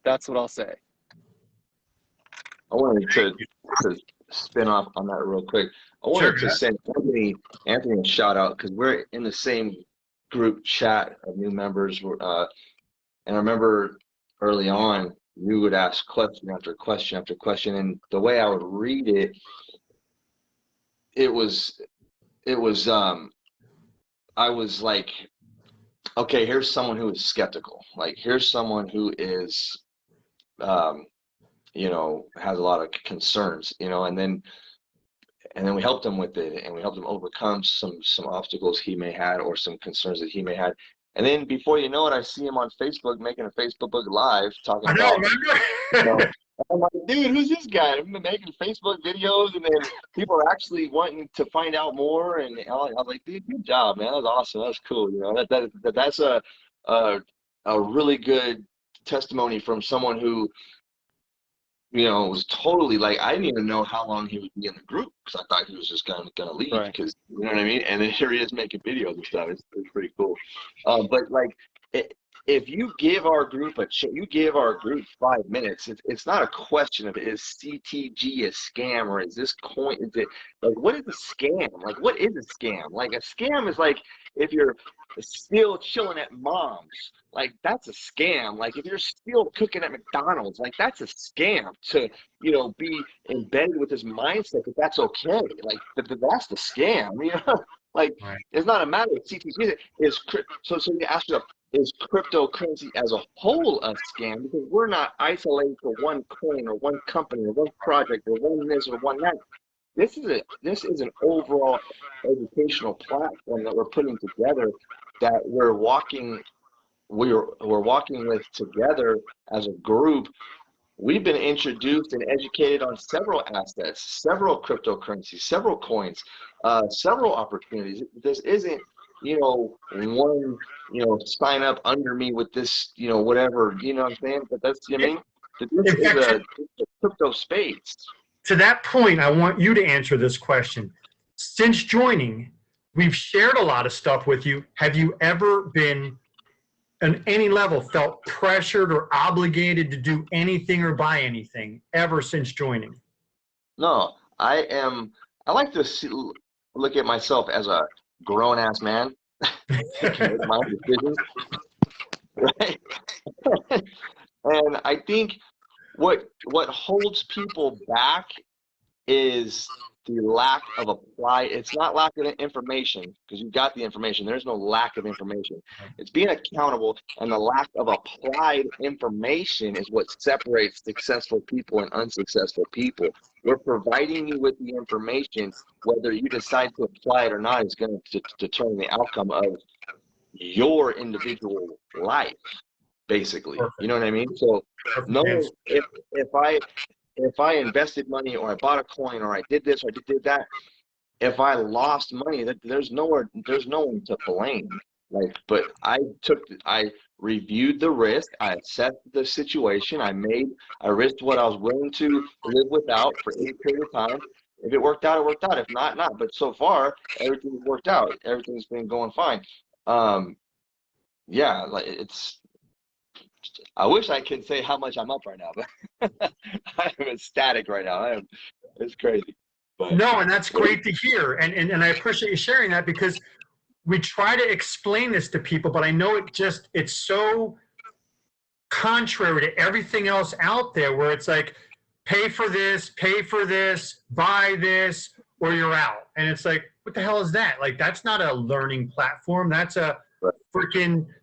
B: That's what I'll say.
D: I wanted to spin off on that real quick. I wanted to send Anthony a shout out because we're in the same group chat of new members. And I remember early on, you would ask question after question after question, and the way I would read it, it was I was like, okay, here's someone who is skeptical. Like, here's someone who is, you know, has a lot of concerns, you know, and then we helped him with it, and we helped him overcome some obstacles he may had or some concerns that he may had. And then before you know it, I see him on Facebook making a Facebook Live talking about, you know, I'm like, dude, who's this guy? I've been making Facebook videos, and then people are actually wanting to find out more. And I was like, dude, good job, man. That was awesome. That was cool. You know, that's a really good testimony from someone who, you know, was totally like, I didn't even know how long he would be in the group because I thought he was just gonna leave because, you know what I mean? And then here he is making videos and stuff. It's pretty cool. But like, if you give our group 5 minutes, it's not a question of is CTG a scam or is this coin, is it like, what is a scam? Like, what is a scam? Like, a scam is like if you're still chilling at mom's, like that's a scam. Like if you're still cooking at McDonald's, like that's a scam. To, you know, be embedded with this mindset that that's okay. Like that's the scam, you know. Like, it's not a matter of CTG is so you ask yourself, is cryptocurrency as a whole a scam? Because we're not isolated to one coin or one company or one project or one this or one that. This is an overall educational platform that we're putting together, that we're walking with together as a group. We've been introduced and educated on several assets, several cryptocurrencies, several coins, several opportunities. This isn't, you know, one, you know, sign up under me with this, you know, whatever, you know what I'm saying? But that's, you know what I mean? This is a crypto space.
A: To that point, I want you to answer this question. Since joining, we've shared a lot of stuff with you. Have you ever been, on any level, felt pressured or obligated to do anything or buy anything ever since joining?
D: No, I like to look at myself as a grown-ass man. I can make my own decisions, right? And I think what holds people back is the lack of it's not lack of information, because you've got the information. There's no lack of information. It's being accountable, and the lack of applied information is what separates successful people and unsuccessful people. We're providing you with the information. Whether you decide to apply it or not is going to determine the outcome of your individual life, basically. Perfect. You know what I mean? So knowing if I invested money, or I bought a coin, or I did this or I did that, if I lost money, there's no one to blame. Like, but I reviewed the risk, I assessed the situation, I risked what I was willing to live without for any period of time. If it worked out, it worked out. If not, not. But so far, everything's worked out. Everything's been going fine. Yeah, like I wish I could say how much I'm up right now, but I'm ecstatic right now. It's crazy. But,
A: no, and that's great to hear. And I appreciate you sharing that, because we try to explain this to people, but I know it's so contrary to everything else out there, where it's like, pay for this, buy this, or you're out. And it's like, what the hell is that? Like, that's not a learning platform. That's a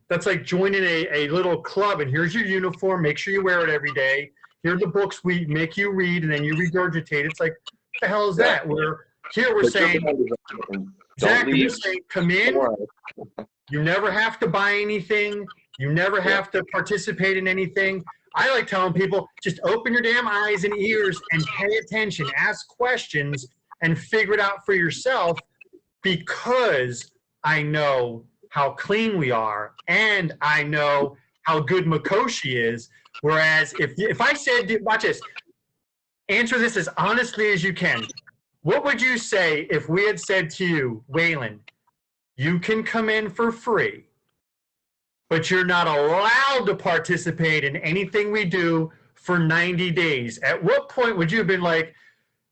A: that's like joining a little club, and here's your uniform. Make sure you wear it every day. Here are the books we make you read, and then you regurgitate. It's like, what the hell is that? We're saying, exactly, we're saying, come in. You never have to buy anything. You never have to participate in anything. I like telling people, just open your damn eyes and ears and pay attention, ask questions, and figure it out for yourself, because I know how clean we are, and I know how good Miqoshi is. Whereas if I said, watch this, answer this as honestly as you can. What would you say if we had said to you, Waylon, you can come in for free, but you're not allowed to participate in anything we do for 90 days. At what point would you have been like,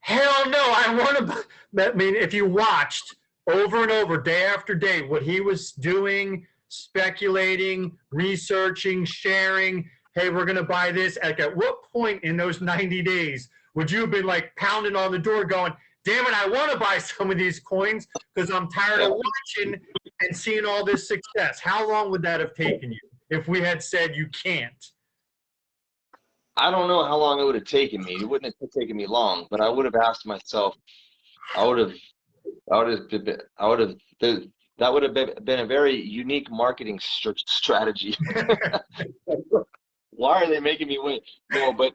A: hell no, I want to? I mean, if you watched over and over, day after day, what he was doing, speculating, researching, sharing, hey, we're going to buy this. Like, at what point in those 90 days would you have been like pounding on the door going, damn it, I want to buy some of these coins because I'm tired of watching and seeing all this success? How long would that have taken you if we had said you can't?
D: I don't know how long it would have taken me. It wouldn't have taken me long, but I would have asked myself, that would have been a very unique marketing strategy. Why are they making me wait? No, but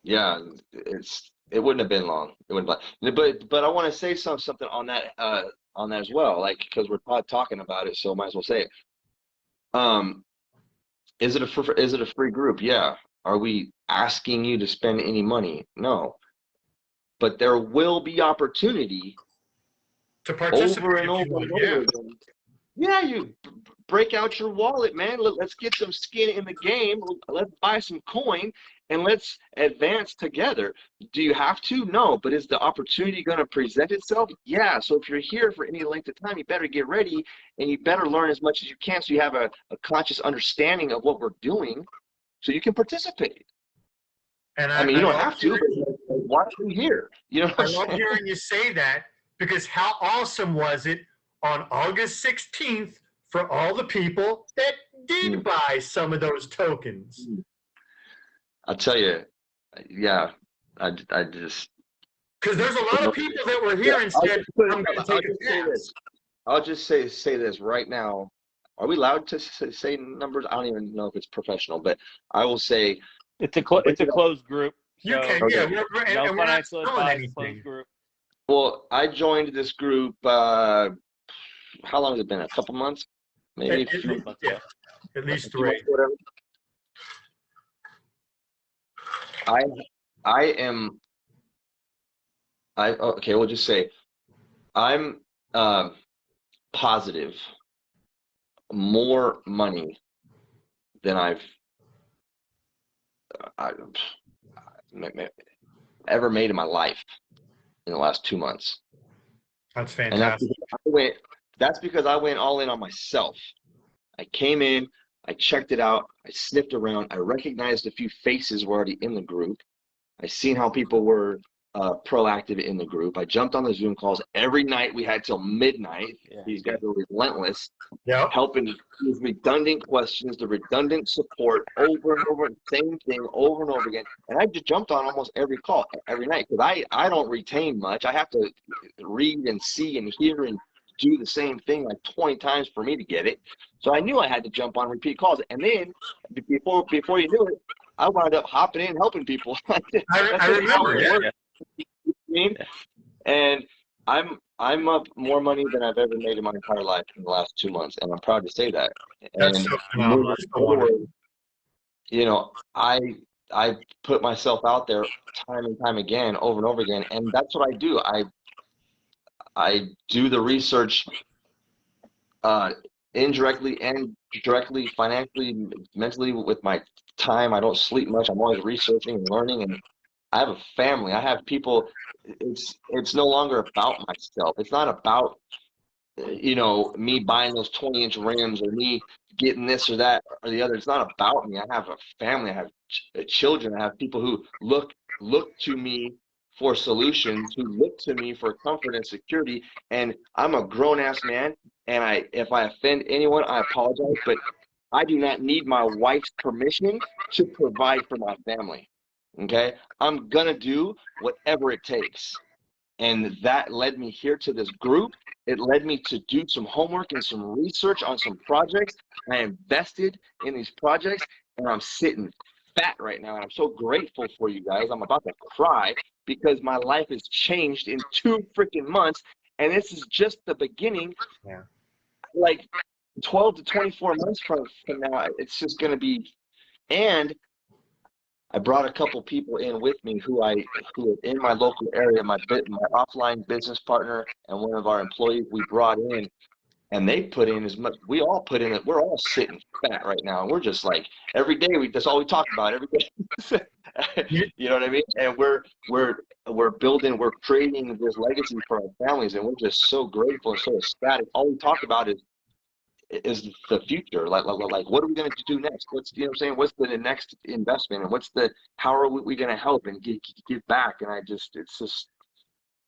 D: yeah, it wouldn't have been long. It wouldn't. But I want to say something on that as well, like, because we're talking about it, so might as well say it. Is it a free group? Yeah. Are we asking you to spend any money? No. But there will be opportunity
A: To participate
D: over and over again. Yeah, you break out your wallet, man. Let's get some skin in the game. Let's buy some coin and let's advance together. Do you have to? No. But is the opportunity going to present itself? Yeah. So if you're here for any length of time, you better get ready and you better learn as much as you can so you have a conscious understanding of what we're doing so you can participate.
A: And
D: I mean, you don't have to, but why are you here? You know what
A: I
D: I'm
A: love
D: saying?
A: hearing you say that, because how awesome was it on August 16th for all the people that did buy some of those tokens?
D: I'll tell you, yeah, I just.
A: Because there's a lot of people that were here and said, I'm going to take a pass.
D: I'll just say this right now. Are we allowed to say numbers? I don't even know if it's professional, but I will say.
C: It's a closed group.
A: You
C: So
A: can, yeah.
C: no
A: And we're not
C: financial
A: selling
C: advice.
A: anything.
C: Closed group.
D: Well, I joined this group. How long has it been? A couple months, maybe.
A: Yeah, at least 3.
D: Whatever. Okay, we'll just say I'm positive more money than I've ever made in my life in the last 2 months.
A: That's
D: And
A: fantastic.
D: that's because I went all in on myself. I came in, I checked it out, I sniffed around, I recognized a few faces were already in the group. I seen how people were proactive in the group. I jumped on the Zoom calls every night. We had till midnight.
C: Yeah.
D: These guys were relentless,
A: Yep.
D: helping these redundant questions, the redundant support over and over, same thing over and over again. And I just jumped on almost every call every night because I don't retain much. I have to read and see and hear and do the same thing like 20 times for me to get it. So I knew I had to jump on repeat calls. And then before you knew it, I wound up hopping in, helping people.
A: I remember, yeah.
D: And I'm up more money than I've ever made in my entire life in the last 2 months, and I'm proud to say that.
A: That's
D: And
A: so phenomenal.
D: moving forward, you know, I put myself out there time and time again, over and over again, and that's what I do. I do the research indirectly and directly, financially, mentally, with my time. I don't sleep much. I'm always researching and learning, and I have a family. I have people. It's no longer about myself. It's not about me buying those 20-inch rims or me getting this or that or the other. It's not about me. I have a family. I have children. I have people who look to me for solutions, who look to me for comfort and security. And I'm a grown-ass man, and if I offend anyone, I apologize, but I do not need my wife's permission to provide for my family. Okay? I'm gonna do whatever it takes. And that led me here to this group. It led me to do some homework and some research on some projects. I invested in these projects, and I'm sitting fat right now. And I'm so grateful for you guys. I'm about to cry because my life has changed in 2 freaking months. And this is just the beginning.
A: Yeah.
D: Like 12 to 24 months from now, it's just going to be. And I brought a couple people in with me who are in my local area, my offline business partner and one of our employees we brought in. and they put in as much. We all put in it. We're all sitting fat right now. We're just like every day. That's all we talk about every day. You know what I mean? And we're building. We're creating this legacy for our families, and we're just so grateful and so ecstatic. All we talk about is the future. Like what are we going to do next? What's, you know what I'm saying? What's the next investment, and how are we going to help and give back? And it's just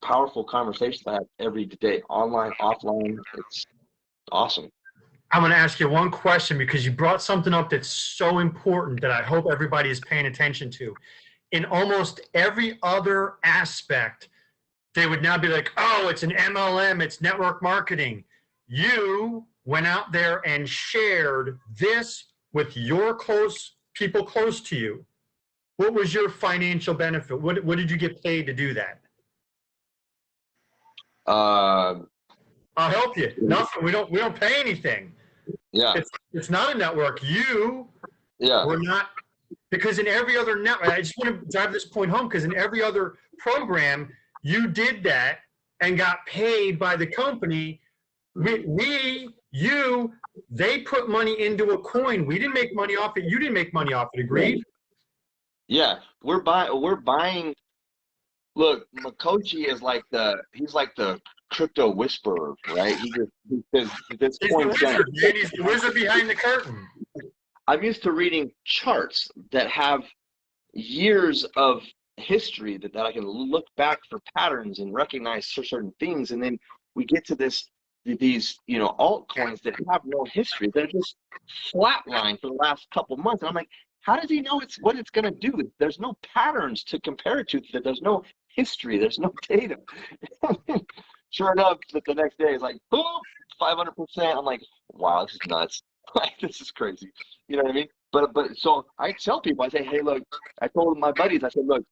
D: powerful conversations I have every day, online, offline. It's awesome.
A: I'm going to ask you one question because you brought something up that's so important that I hope everybody is paying attention to. In almost every other aspect, they would now be like, oh, it's an MLM, it's network marketing. You went out there and shared this with your people close to you. What was your financial benefit? What did you get paid to do that? I'll help you. Nothing. We don't pay anything.
D: Yeah.
A: It's not a network. You were not, because in every other network, I just want to drive this point home, because in every other program, you did that and got paid by the company. They put money into a coin. We didn't make money off it. You didn't make money off it. Agreed?
D: Yeah. We're buying. Look, Miqoshi is he's like the crypto whisperer, right? He says this coin.
A: He's the wizard behind the curtain.
D: I'm used to reading charts that have years of history that I can look back for patterns and recognize certain things, and then we get to these altcoins that have no history. They're just flatlined for the last couple months, and I'm like, how does he know what it's going to do? There's no patterns to compare it to. There's no history. There's no data. Sure enough, the next day it's like, boom, 500%. I'm like, wow, this is nuts. Like, this is crazy. You know what I mean? But so I tell people, I say, hey, look, I told my buddies, I said, look,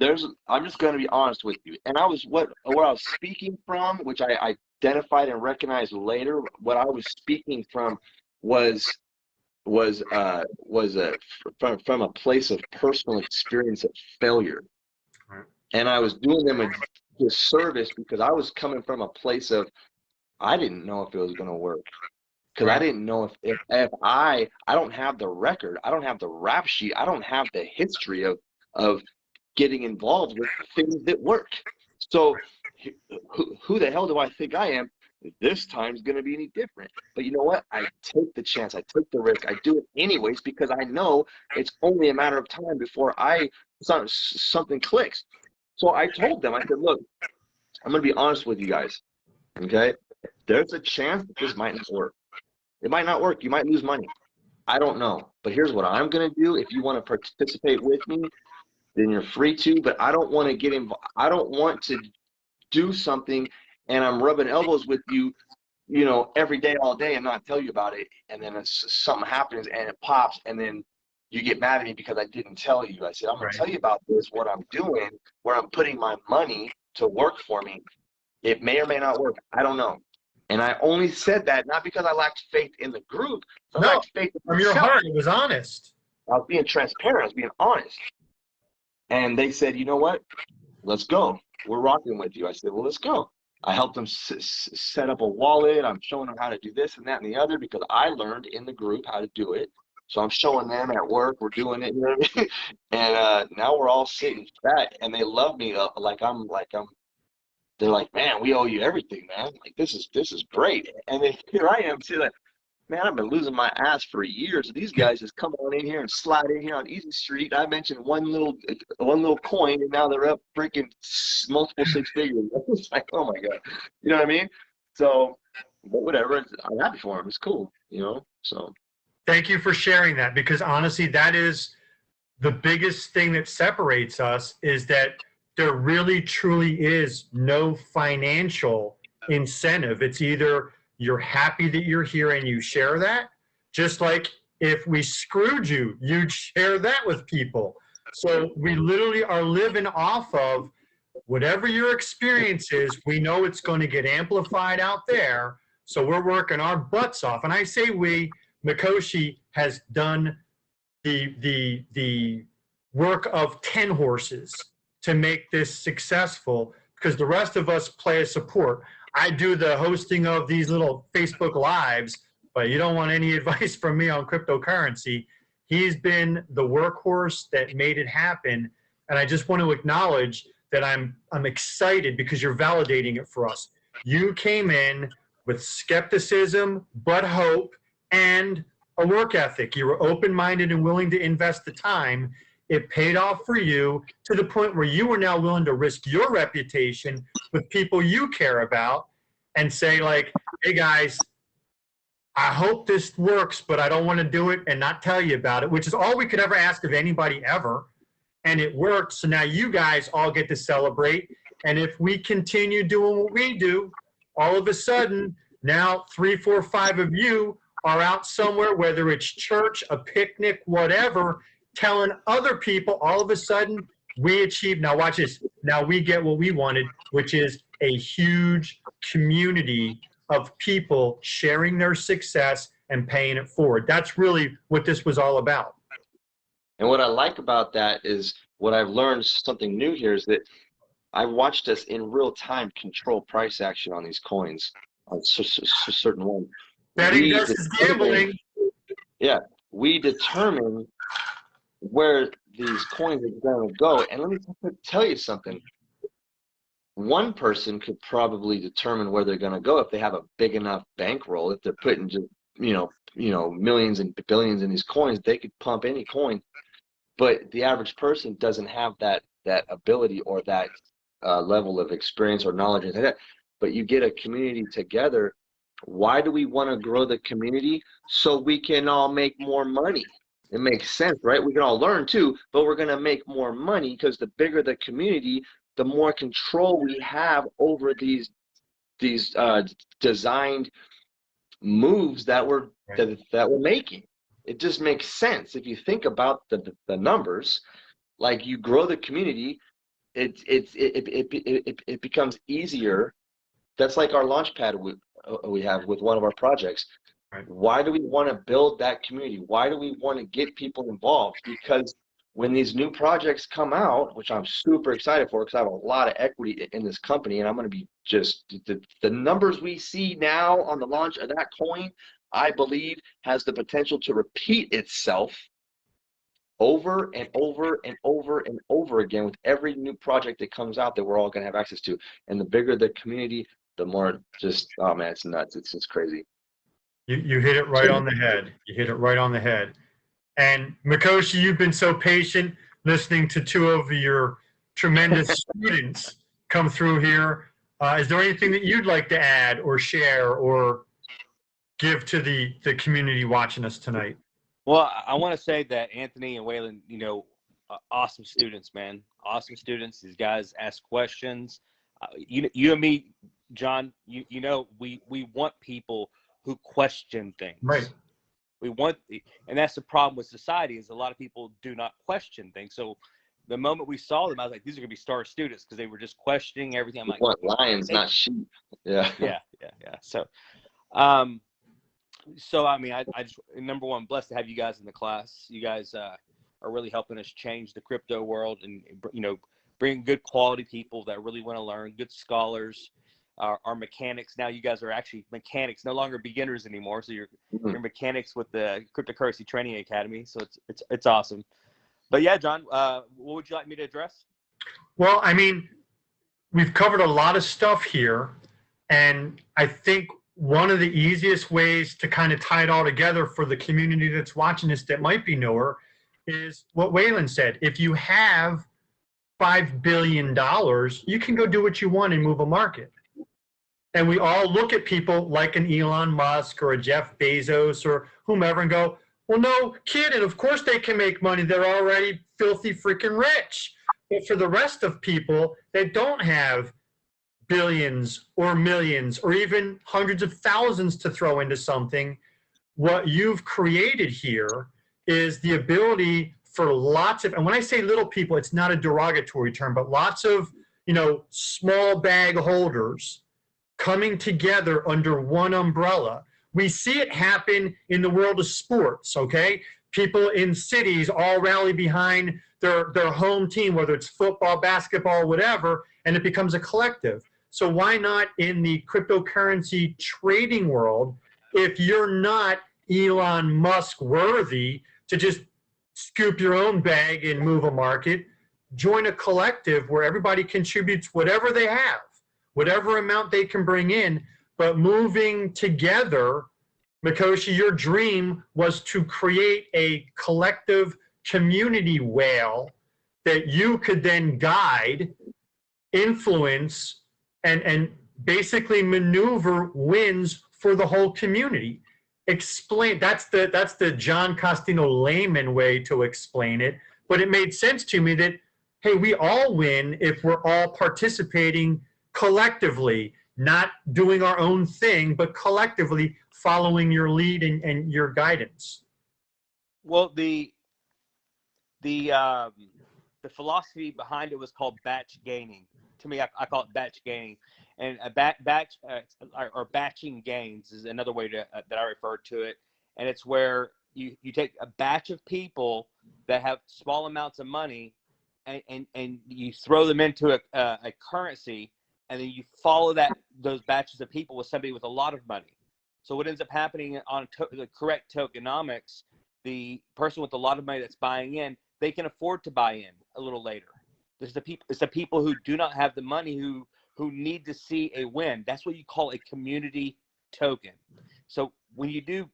D: I'm just going to be honest with you. And where I was speaking from, which I identified and recognized later, what I was speaking from was from a place of personal experience of failure. And I was doing them a disservice because I was coming from a place of, I didn't know if it was going to work. Because I didn't know if I don't have the record, I don't have the rap sheet, I don't have the history of getting involved with things that work. So who the hell do I think I am? This time's going to be any different. But you know what? I take the chance. I take the risk. I do it anyways because I know it's only a matter of time before something clicks. So I told them, I said, look, I'm going to be honest with you guys. Okay? There's a chance that this might not work. It might not work. You might lose money. I don't know. But here's what I'm going to do. If you want to participate with me, then you're free to. But I don't want to get involved. I don't want to do something and I'm rubbing elbows with you, every day, all day, and not tell you about it. And then something happens and it pops, and then you get mad at me because I didn't tell you. I said, I'm going to tell you about this, what I'm doing, where I'm putting my money to work for me. It may or may not work. I don't know. And I only said that not because I lacked faith in the group. I lacked faith in
A: from your heart. It was honest.
D: I was being transparent. I was being honest. And they said, you know what? Let's go. We're rocking with you. I said, well, let's go. I helped them set up a wallet. I'm showing them how to do this and that and the other because I learned in the group how to do it. So I'm showing them at work. We're doing it. You know what I mean? And now we're all sitting fat, and they love me like I'm. They're like, man, we owe you everything, man. Like this is great. And then here I am, too, like, man, I've been losing my ass for years. These guys just come on in here and slide in here on Easy Street. I mentioned one little coin, and now they're up freaking multiple six figures. It's like, oh my God, you know what I mean? So, but whatever, I'm happy for them. It's cool, So.
A: Thank you for sharing that, because honestly, that is the biggest thing that separates us, is that there really truly is no financial incentive. It's either you're happy that you're here and you share that, just like if we screwed you, you'd share that with people. So we literally are living off of whatever your experience is. We know it's going to get amplified out there. So we're working our butts off. And I say Miqoshi has done the work of 10 horses to make this successful, because the rest of us play a support. I do the hosting of these little Facebook Lives, but you don't want any advice from me on cryptocurrency. He's been the workhorse that made it happen. And I just want to acknowledge that I'm excited because you're validating it for us. You came in with skepticism, but hope, and a work ethic. You were open-minded and willing to invest the time. It paid off for you to the point where you are now willing to risk your reputation with people you care about and say like, hey guys, I hope this works, but I don't want to do it and not tell you about it, which is all we could ever ask of anybody ever. And it worked. So now you guys all get to celebrate. And if we continue doing what we do, all of a sudden, now 3, 4, 5 of you are out somewhere, whether it's church, a picnic, whatever, telling other people all of a sudden we achieved. Now watch this. Now we get what we wanted, which is a huge community of people sharing their success and paying it forward. That's really what this was all about.
D: And what I like about that is what I've learned, something new here, is that I watched us in real time control price action on these coins, on certain ones.
A: Betting versus gambling.
D: Yeah, we determine where these coins are going to go. And let me tell you something. One person could probably determine where they're going to go if they have a big enough bankroll. If they're putting just millions and billions in these coins, they could pump any coin. But the average person doesn't have that ability or that level of experience or knowledge and that. But you get a community together. Why do we want to grow the community? So we can all make more money. It makes sense, right? We can all learn too, but we're going to make more money because the bigger the community, the more control we have over these designed moves that we're making. It just makes sense if you think about the numbers. Like, you grow the community, it becomes easier. That's like our launch pad we have with one of our projects.
A: Right.
D: Why do we want to build that community? Why do we want to get people involved? Because when these new projects come out, which I'm super excited for because I have a lot of equity in this company, and I'm going to be just the numbers we see now on the launch of that coin, I believe has the potential to repeat itself over and over and over and over again with every new project that comes out that we're all going to have access to. And the bigger the community, the more just, oh man, it's nuts. It's just crazy.
A: You hit it right on the head. You hit it right on the head. And Miqoshi, you've been so patient listening to 2 of your tremendous students come through here. Is there anything that you'd like to add or share or give to the community watching us tonight?
C: Well, I want to say that Anthony and Waylon, awesome students, man. Awesome students. These guys ask questions. You and me, John, we want people who question things.
A: Right.
C: We want, and that's the problem with society, is a lot of people do not question things. So the moment we saw them, I was like, these are gonna be star students, because they were just questioning everything. I'm like,
D: want lions, not sheep. Yeah.
C: Yeah. So, I mean, I just, number one, blessed to have you guys in the class. You guys are really helping us change the crypto world, and bring good quality people that really want to learn, good scholars. Our mechanics, now you guys are actually mechanics, no longer beginners anymore. So you're mechanics with the Cryptocurrency Training Academy. So it's awesome. But yeah, John, what would you like me to address?
A: Well, I mean, we've covered a lot of stuff here, and I think one of the easiest ways to kind of tie it all together for the community that's watching this that might be newer is what Waylon said. If you have $5 billion, you can go do what you want and move a market. And we all look at people like an Elon Musk or a Jeff Bezos or whomever and go, well, no kidding, of course they can make money. They're already filthy freaking rich. But for the rest of people that don't have billions or millions or even hundreds of thousands to throw into something, what you've created here is the ability for lots of, and when I say little people, it's not a derogatory term, but lots of, small bag holders coming together under one umbrella. We see it happen in the world of sports, okay? People in cities all rally behind their home team, whether it's football, basketball, whatever, and it becomes a collective. So why not in the cryptocurrency trading world, if you're not Elon Musk worthy to just scoop your own bag and move a market, join a collective where everybody contributes whatever they have, whatever amount they can bring in, but moving together. Miqoshi, your dream was to create a collective community whale that you could then guide, influence, and basically maneuver wins for the whole community. Explain, that's the John Costino layman way to explain it, but it made sense to me that, hey, we all win if we're all participating collectively, not doing our own thing, but collectively following your lead and your guidance.
C: Well, the philosophy behind it was called batch gaining. To me, I call it batch gaining, and a batch or batching gains is another way to that I refer to it. And it's where you take a batch of people that have small amounts of money, and you throw them into a currency, and then you follow those batches of people with somebody with a lot of money. So what ends up happening on the correct tokenomics, the person with a lot of money that's buying in, they can afford to buy in a little later. It's the people who do not have the money who need to see a win. That's what you call a community token. So when you do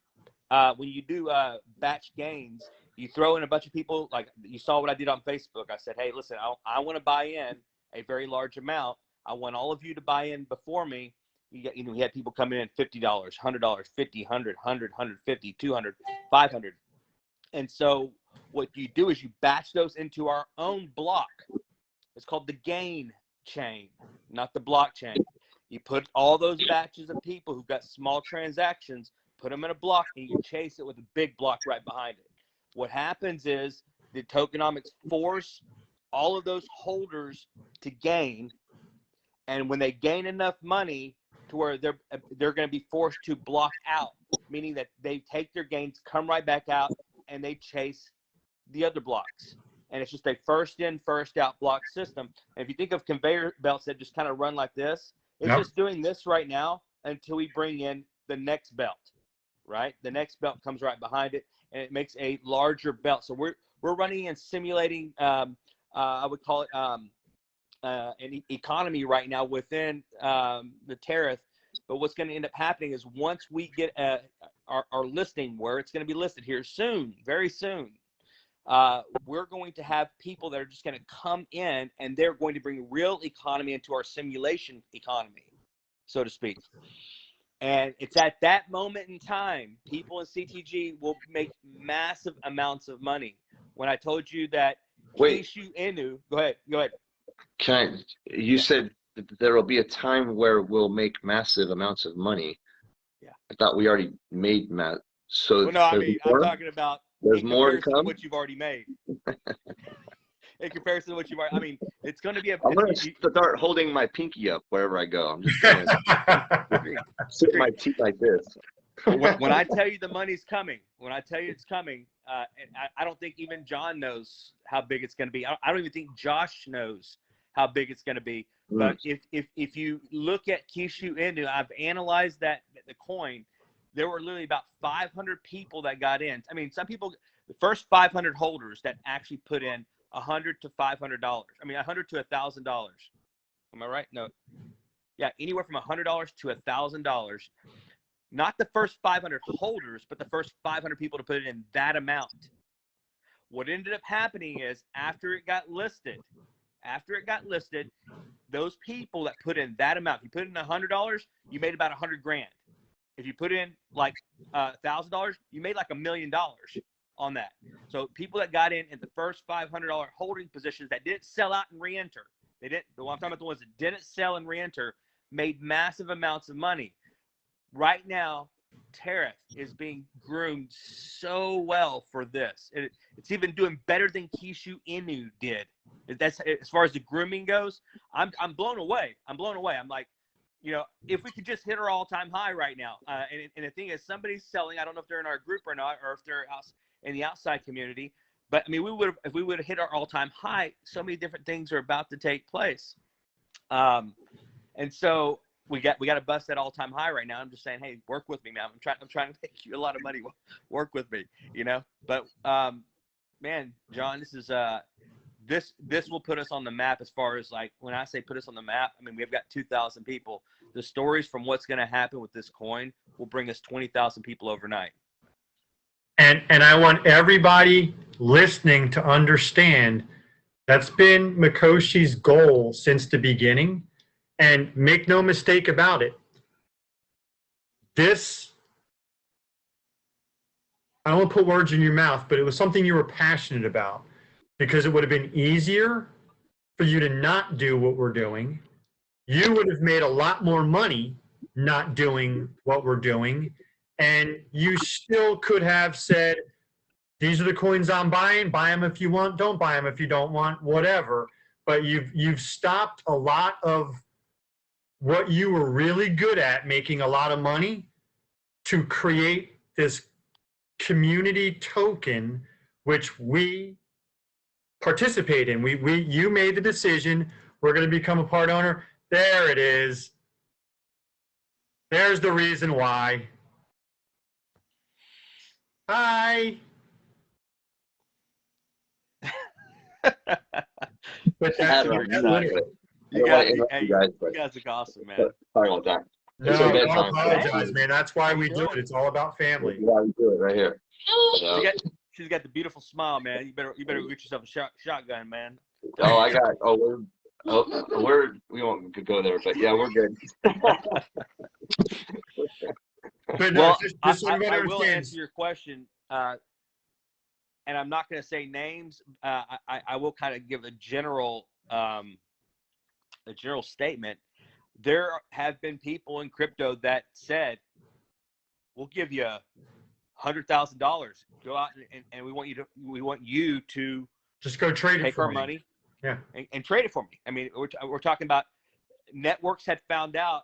C: batch gains, you throw in a bunch of people. Like you saw what I did on Facebook. I said, hey, listen, I want to buy in a very large amount. I want all of you to buy in before me. We had people coming in $50, $100, $50, $100, $150, $200, $500. And so what you do is you batch those into our own block. It's called the gain chain, not the blockchain. You put all those batches of people who've got small transactions, put them in a block, and you chase it with a big block right behind it. What happens is the tokenomics force all of those holders to gain, and when they gain enough money to where they're going to be forced to block out, meaning that they take their gains, come right back out, and they chase the other blocks. And it's just a first in, first out block system. And if you think of conveyor belts that just kind of run like this, it's just doing this right now until we bring in the next belt, right? The next belt comes right behind it, and it makes a larger belt. So we're running and simulating, I would call it an economy right now within the tariff. But what's going to end up happening is once we get our listing where it's going to be listed here soon, very soon, we're going to have people that are just going to come in, and they're going to bring real economy into our simulation economy, so to speak. And it's at that moment in time, people in CTG will make massive amounts of money. When I told you that Kishu Inu, go ahead.
D: You said that there will be a time where we'll make massive amounts of money.
C: Yeah.
D: I thought we already made So
C: well, no, I mean, I'm talking about
D: there's more to come.
C: what you've already made. In comparison to what you've already, I mean, it's going to be
D: I'm going to start holding my pinky up wherever I go. I'm just going to sit my teeth like this.
C: When I tell you the money's coming, when I tell you it's coming, and I don't think even John knows how big it's going to be. I don't even think Josh knows how big it's going to be. But if you look at Kishu Inu, I've analyzed the coin. There were literally about 500 people that got in. I mean, some people, the first 500 holders that actually put in $100 to $500. I mean, $100 to $1,000. Am I right? No. Yeah, anywhere from $100 to $1,000. Not the first 500 holders, but the first 500 people to put in that amount. What ended up happening is after it got listed, those people that put in that amount, if you put in $100, you made about $100,000. If you put in like $1,000, you made like $1 million on that. So people that got in the first $500 holding positions that didn't sell out and re-enter, I'm talking about the ones that didn't sell and re-enter, made massive amounts of money. Right now, Tariff is being groomed so well for this. It's even doing better than Kishu Inu did. That's as far as the grooming goes. I'm blown away. I'm like, if we could just hit our all-time high right now. And the thing is, somebody's selling. I don't know if they're in our group or not, or if they're in the outside community. But I mean, if we would have hit our all-time high, so many different things are about to take place. And so we got to bust that all-time high right now. I'm just saying, hey, work with me, man. I'm trying to make you a lot of money. Work with me, But man, John, this is this will put us on the map as far as, like, when I say put us on the map, I mean, we've got 2,000 people. The stories from what's going to happen with this coin will bring us 20,000 people overnight.
A: And I want everybody listening to understand that's been Miqoshi's goal since the beginning. And make no mistake about it. This, I don't want to put words in your mouth, but it was something you were passionate about, because it would have been easier for you to not do what we're doing. You would have made a lot more money not doing what we're doing. And you still could have said, these are the coins I'm buying. Buy them if you want. Don't buy them if you don't want. Whatever. But you've stopped a lot of what you were really good at, making a lot of money, to create this community token, which we participate in. You made the decision. We're going to become a part owner. There it is. There's the reason why. Hi. But that's
C: You guys are awesome, man.
D: Sorry about that.
A: No, don't apologize, man. That's why we do it. It's all about family.
D: Yeah, we do it right here. So.
C: She's got the beautiful smile, man. You better go get yourself a shotgun, man.
D: Oh, I got. We won't go there, but yeah, we're good.
A: But no,
C: Well,
A: just so everybody
C: I will
A: understands.
C: answer your question, and I'm not going to say names. I will kind of give a general statement. There have been people in crypto that said, "We'll give you $100,000. Go out and we want you to
A: Just go trade it
C: take
A: for
C: our
A: me.
C: money,
A: Yeah,
C: and trade it for me." I mean, we're talking about networks had found out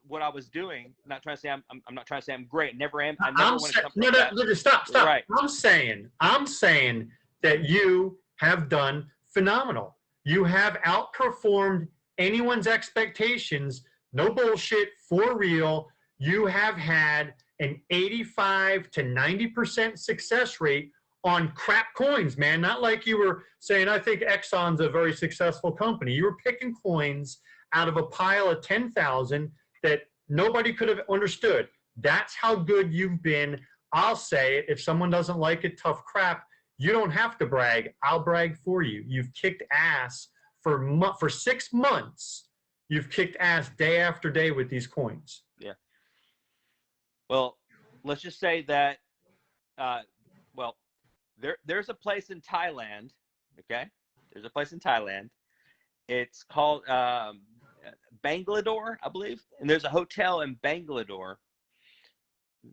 C: what I was doing. I'm not trying to say I'm not trying to say I'm great. Never am. I never want to come from that.
A: No, stop.
C: Right.
A: I'm saying that you have done phenomenal. You have outperformed anyone's expectations. No bullshit, for real. You have had an 85 to 90% success rate on crap coins, man. Not like you were saying, I think Exxon's a very successful company. You were picking coins out of a pile of 10,000 that nobody could have understood. That's how good you've been. I'll say it. If someone doesn't like it, tough crap, you don't have to brag. I'll brag for you. You've kicked ass for 6 months. You've kicked ass day after day with these coins.
C: Yeah. Well, let's just say that, there's a place in Thailand, okay? There's a place in Thailand. It's called Bangalore, I believe. And there's a hotel in Bangalore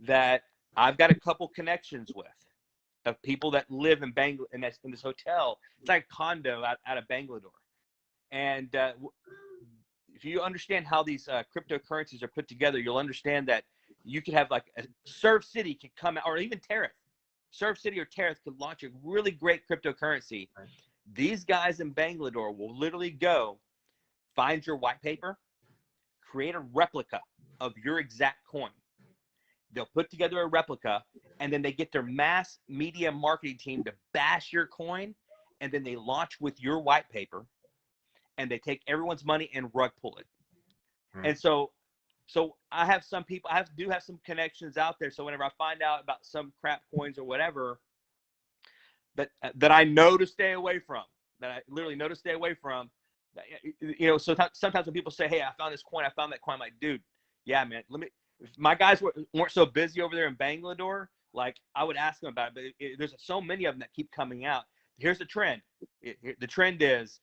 C: that I've got a couple connections with, of people that live in Bangalore, in this hotel. It's like a condo out of Bangalore. And if you understand how these cryptocurrencies are put together, you'll understand that you could have, like, a Serve City could come out, or even Tereth. Serve City or Tereth could launch a really great cryptocurrency. Right. These guys in Bangalore will literally go find your white paper, create a replica of your exact coin. They'll put together a replica, and then they get their mass media marketing team to bash your coin, and then they launch with your white paper, and they take everyone's money and rug pull it. Hmm. And so I have some people, do have some connections out there. So whenever I find out about some crap coins or whatever that I know to stay away from, that I literally know to stay away from, so sometimes when people say, hey, I found this coin, I found that coin, I'm like, dude, yeah, man, if my guys weren't so busy over there in Bangalore, like, I would ask them about it, but there's so many of them that keep coming out. Here's the trend. The trend is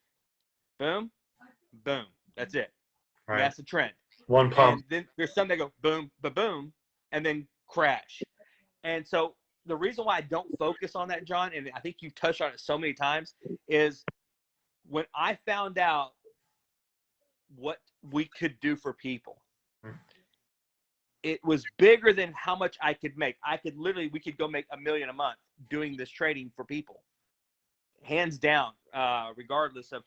C: boom, boom. That's it. Right. That's the trend.
A: One pump.
C: And then there's some that go boom, ba-boom, and then crash. And so the reason why I don't focus on that, John, and I think you've touched on it so many times, is when I found out what we could do for people, it was bigger than how much I could make. We could go make $1 million a month doing this trading for people. Hands down, regardless of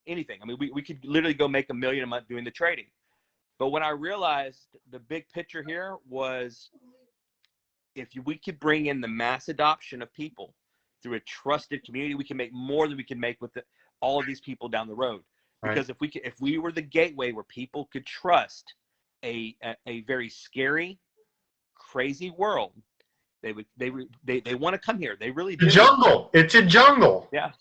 C: anything. I mean, we could literally go make $1 million a month doing the trading. But when I realized the big picture here was, we could bring in the mass adoption of people through a trusted community, we can make more than we can make with all of these people down the road. Because if we were the gateway where people could trust a very scary, crazy world, they want to come here. They really do.
A: The jungle. It's a jungle.
C: Yeah.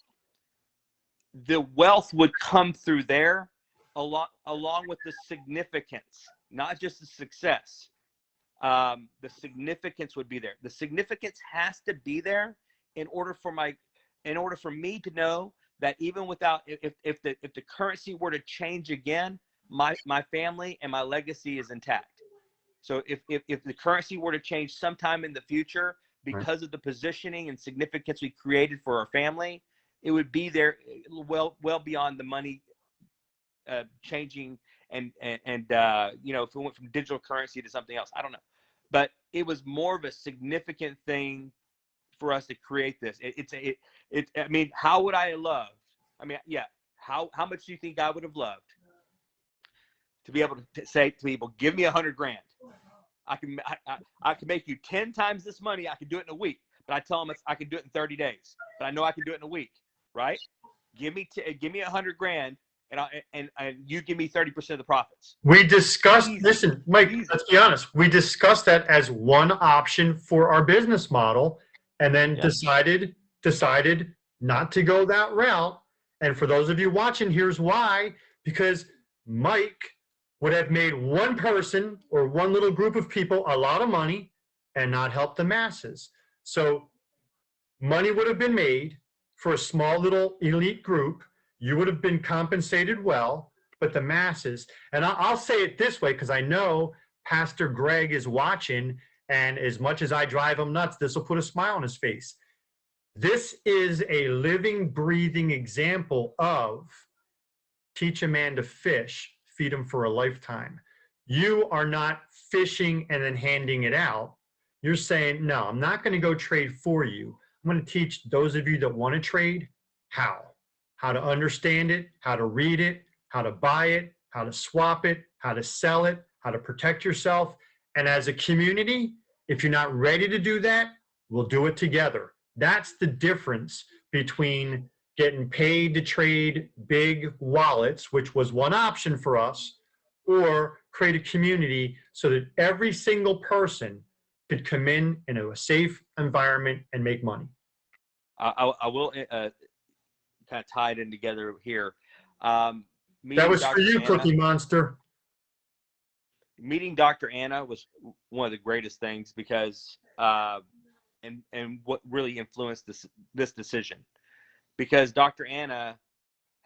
C: The wealth would come through there along with the significance, not just the success. The significance would be there. The significance has to be there in order for me to know that even without, if the currency were to change again, my family and my legacy is intact. So if the currency were to change sometime in the future because of the positioning and significance we created for our family, it would be there well beyond the money changing and you know, if it went from digital currency to something else, I don't know. But it was more of a significant thing for us to create this. I mean, how would I have loved? I mean, yeah. How much do you think I would have loved to be able to say to people, give me $100 grand. I can make you 10 times this money. I can do it in a week. But I tell them I can do it in 30 days. But I know I can do it in a week, right? Give me $100 grand, and you give me 30% of the profits.
A: We discussed,
C: Easy.
A: listen, Mike,
C: Easy.
A: let's be honest. We discussed that as one option for our business model, and then decided not to go that route. And for those of you watching, here's why. Because Mike would have made one person or one little group of people a lot of money and not help the masses. So money would have been made for a small little elite group. You would have been compensated well, but the masses, and I'll say it this way because I know Pastor Greg is watching, and as much as I drive him nuts, this will put a smile on his face. This is a living, breathing example of teach a man to fish, feed him for a lifetime. You are not fishing and then handing it out. You're saying, no, I'm not going to go trade for you. I'm going to teach those of you that want to trade how to understand it, how to read it, how to buy it, how to swap it, how to sell it, how to protect yourself. And as a community, if you're not ready to do that, we'll do it together. That's the difference between getting paid to trade big wallets, which was one option for us, or create a community so that every single person could come in a safe environment and make money.
C: I will kind of tie it in together here.
A: That was for you, Cookie Monster.
C: Meeting Dr. Anna was one of the greatest things because and what really influenced this decision, because Dr. Anna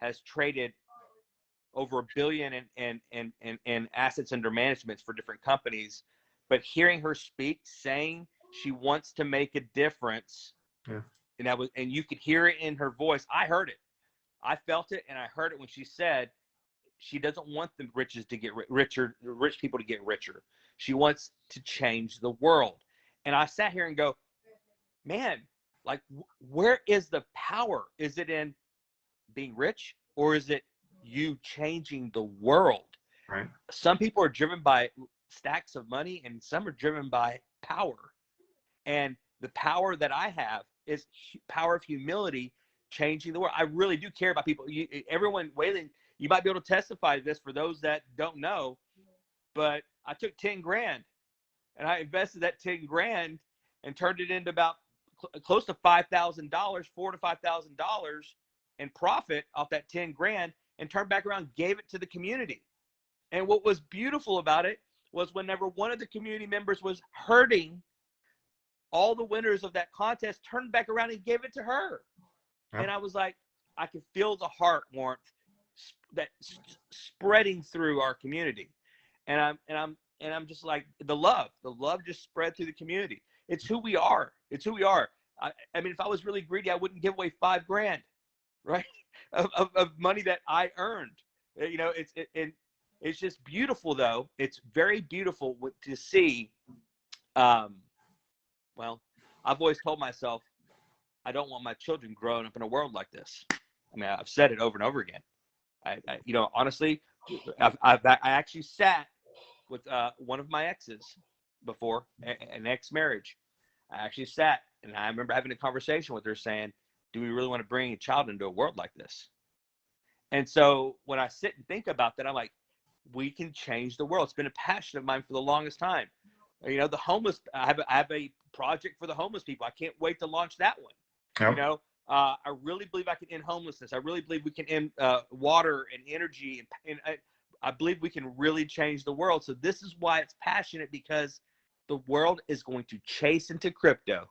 C: has traded over $1 billion in assets under management for different companies, but hearing her speak, saying she wants to make a difference, and you could hear it in her voice. I heard it, I felt it, and I heard it when she said she doesn't want the riches to get richer, rich people to get richer. She wants to change the world. And I sat here and go, man, like, where is the power? Is it in being rich, or is it you changing the world?
A: Right.
C: Some people are driven by stacks of money, and some are driven by power. And the power that I have is power of humility, changing the world. I really do care about people. Everyone, Waylon, you might be able to testify to this for those that don't know, but I took 10 grand and I invested that 10 grand and turned it into about close to $5,000, $4,000 to $5,000 in profit off that 10 grand, and turned back around, gave it to the community. And what was beautiful about it was whenever one of the community members was hurting, all the winners of that contest turned back around and gave it to her. Yep. And I was like, I could feel the heart warmth that spreading through our community. And I'm just like, the love just spread through the community. It's who we are. It's who we are. I mean, if I was really greedy, I wouldn't give away $5 grand, right? Of money that I earned. You know, it's just beautiful though. It's very beautiful to see. Well, I've always told myself, I don't want my children growing up in a world like this. I mean, I've said it over and over again. Honestly, I actually sat with one of my exes before an ex marriage. I actually sat and I remember having a conversation with her saying, do we really want to bring a child into a world like this? And so when I sit and think about that, I'm like, we can change the world. It's been a passion of mine for the longest time. The homeless, I have a project for the homeless people. I can't wait to launch that one.
A: Yep.
C: I really believe I can end homelessness. I really believe we can end water and energy. And I believe we can really change the world. So this is why it's passionate, because the world is going to chase into crypto.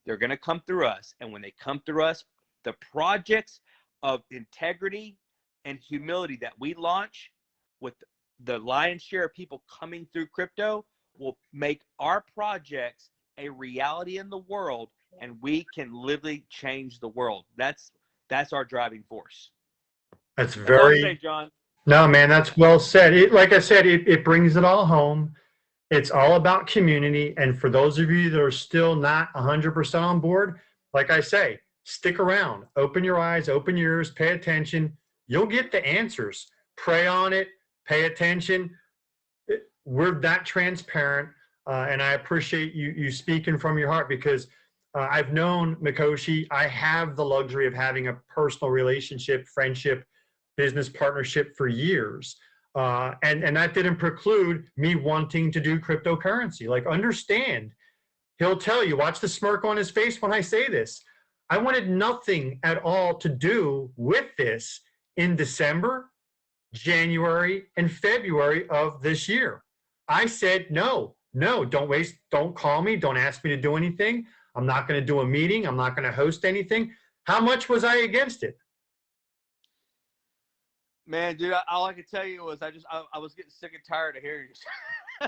C: They're going to come through us. And when they come through us, the projects of integrity and humility that we launch with the lion's share of people coming through crypto will make our projects a reality in the world, and we can literally change the world. That's our driving force.
A: That's
C: That's all I'm
A: very,
C: saying, John.
A: no, man, that's well said. Like I said, it brings it all home. It's all about community. And for those of you that are still not 100% on board, like I say, stick around, open your eyes, open your ears, pay attention. You'll get the answers. Pray on it, pay attention. We're that transparent. And I appreciate you speaking from your heart, because I've known Miqoshi. I have the luxury of having a personal relationship, friendship, business partnership for years. And that didn't preclude me wanting to do cryptocurrency. Like, understand, he'll tell you, watch the smirk on his face when I say this. I wanted nothing at all to do with this in December, January, and February of this year. I said, no, don't call me. Don't ask me to do anything. I'm not going to do a meeting. I'm not going to host anything. How much was I against it?
C: Man, dude, all I could tell you was I was getting sick and tired of hearing you.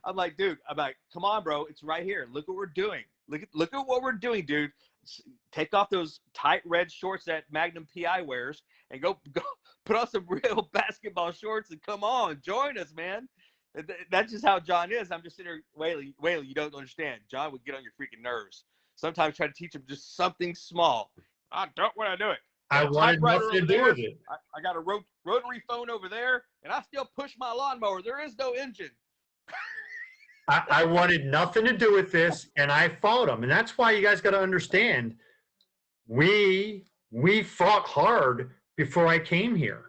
C: I'm like, come on, bro. It's right here. Look what we're doing. Look at what we're doing, dude. Take off those tight red shorts that Magnum PI wears and go put on some real basketball shorts and come on, join us, man. That's just how John is. I'm just sitting here, Waylon, you don't understand. John would get on your freaking nerves. Sometimes try to teach him just something small. I don't want to do it.
A: I wanted nothing to do with it.
C: I got a rotary phone over there, and I still push my lawnmower. There is no engine.
A: I wanted nothing to do with this, and I fought him. And that's why you guys got to understand, we fought hard before I came here.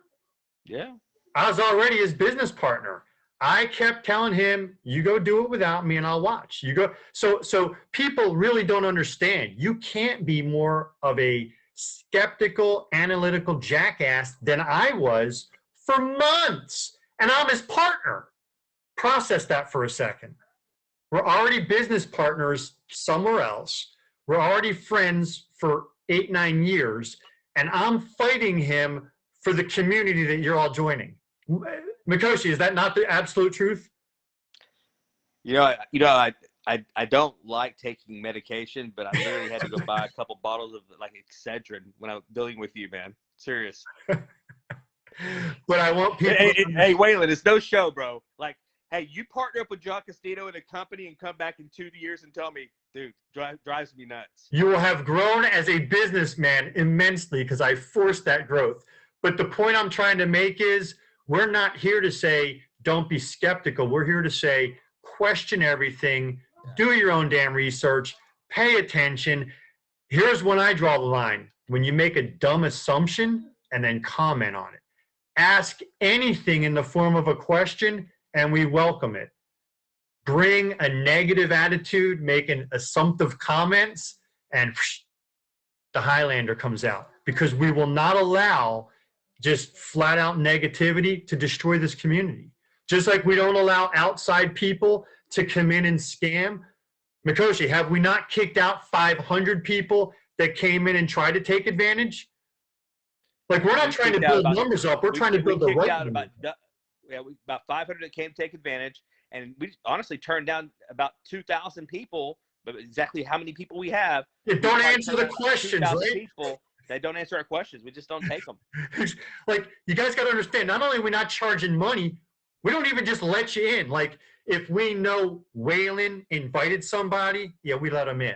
C: Yeah.
A: I was already his business partner. I kept telling him, you go do it without me and I'll watch. You go. So people really don't understand. You can't be more of a skeptical, analytical jackass than I was for months. And I'm his partner. Process that for a second. We're already business partners somewhere else. We're already friends for 8-9 years. And I'm fighting him for the community that you're all joining. Miqoshi, is that not the absolute truth?
C: I don't like taking medication, but I literally had to go buy a couple bottles of like Excedrin when I was dealing with you, man. Serious.
A: But I want people.
C: Hey, Waylon, it's no show, bro. Like, hey, you partner up with John Costino in a company and come back in 2 years and tell me, dude, drives me nuts.
A: You will have grown as a businessman immensely because I forced that growth. But the point I'm trying to make is, we're not here to say, don't be skeptical. We're here to say, question everything, do your own damn research, pay attention. Here's when I draw the line. When you make a dumb assumption and then comment on it. Ask anything in the form of a question and we welcome it. Bring a negative attitude, making assumptive comments, and the Highlander comes out, because we will not allow just flat out negativity to destroy this community. Just like we don't allow outside people to come in and scam. Miqoshi, have we not kicked out 500 people that came in and tried to take advantage? Like, we're not trying to build numbers up. We're trying to build the right number.
C: About 500 that came to take advantage. And we honestly turned down about 2,000 people, but exactly how many people we have.
A: Don't answer the questions, right?
C: People that don't answer our questions. We just don't take them.
A: Like, you guys got to understand, not only are we not charging money, we don't even just let you in. Like, if we know Waylon invited somebody, yeah, we let them in.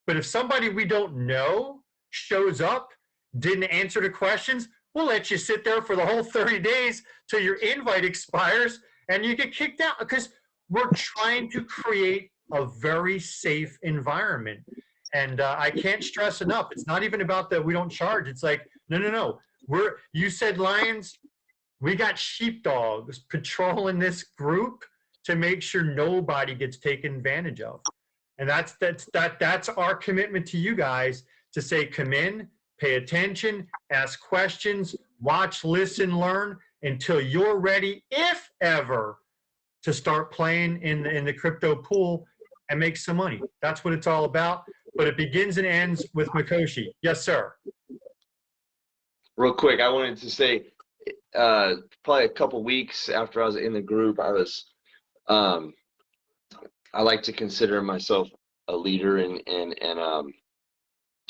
A: But if somebody we don't know shows up, didn't answer the questions, we'll let you sit there for the whole 30 days till your invite expires and you get kicked out, because we're trying to create a very safe environment. And I can't stress enough, it's not even about that we don't charge. It's like, no. You said lions, we got sheepdogs patrolling this group to make sure nobody gets taken advantage of. And that's our commitment to you guys, to say, come in, pay attention, ask questions, watch, listen, learn until you're ready, if ever, to start playing in the crypto pool and make some money. That's what it's all about. But it begins and ends with Miqoshi. Yes, sir.
D: Real quick, I wanted to say, probably a couple weeks after I was in the group, I like to consider myself a leader, and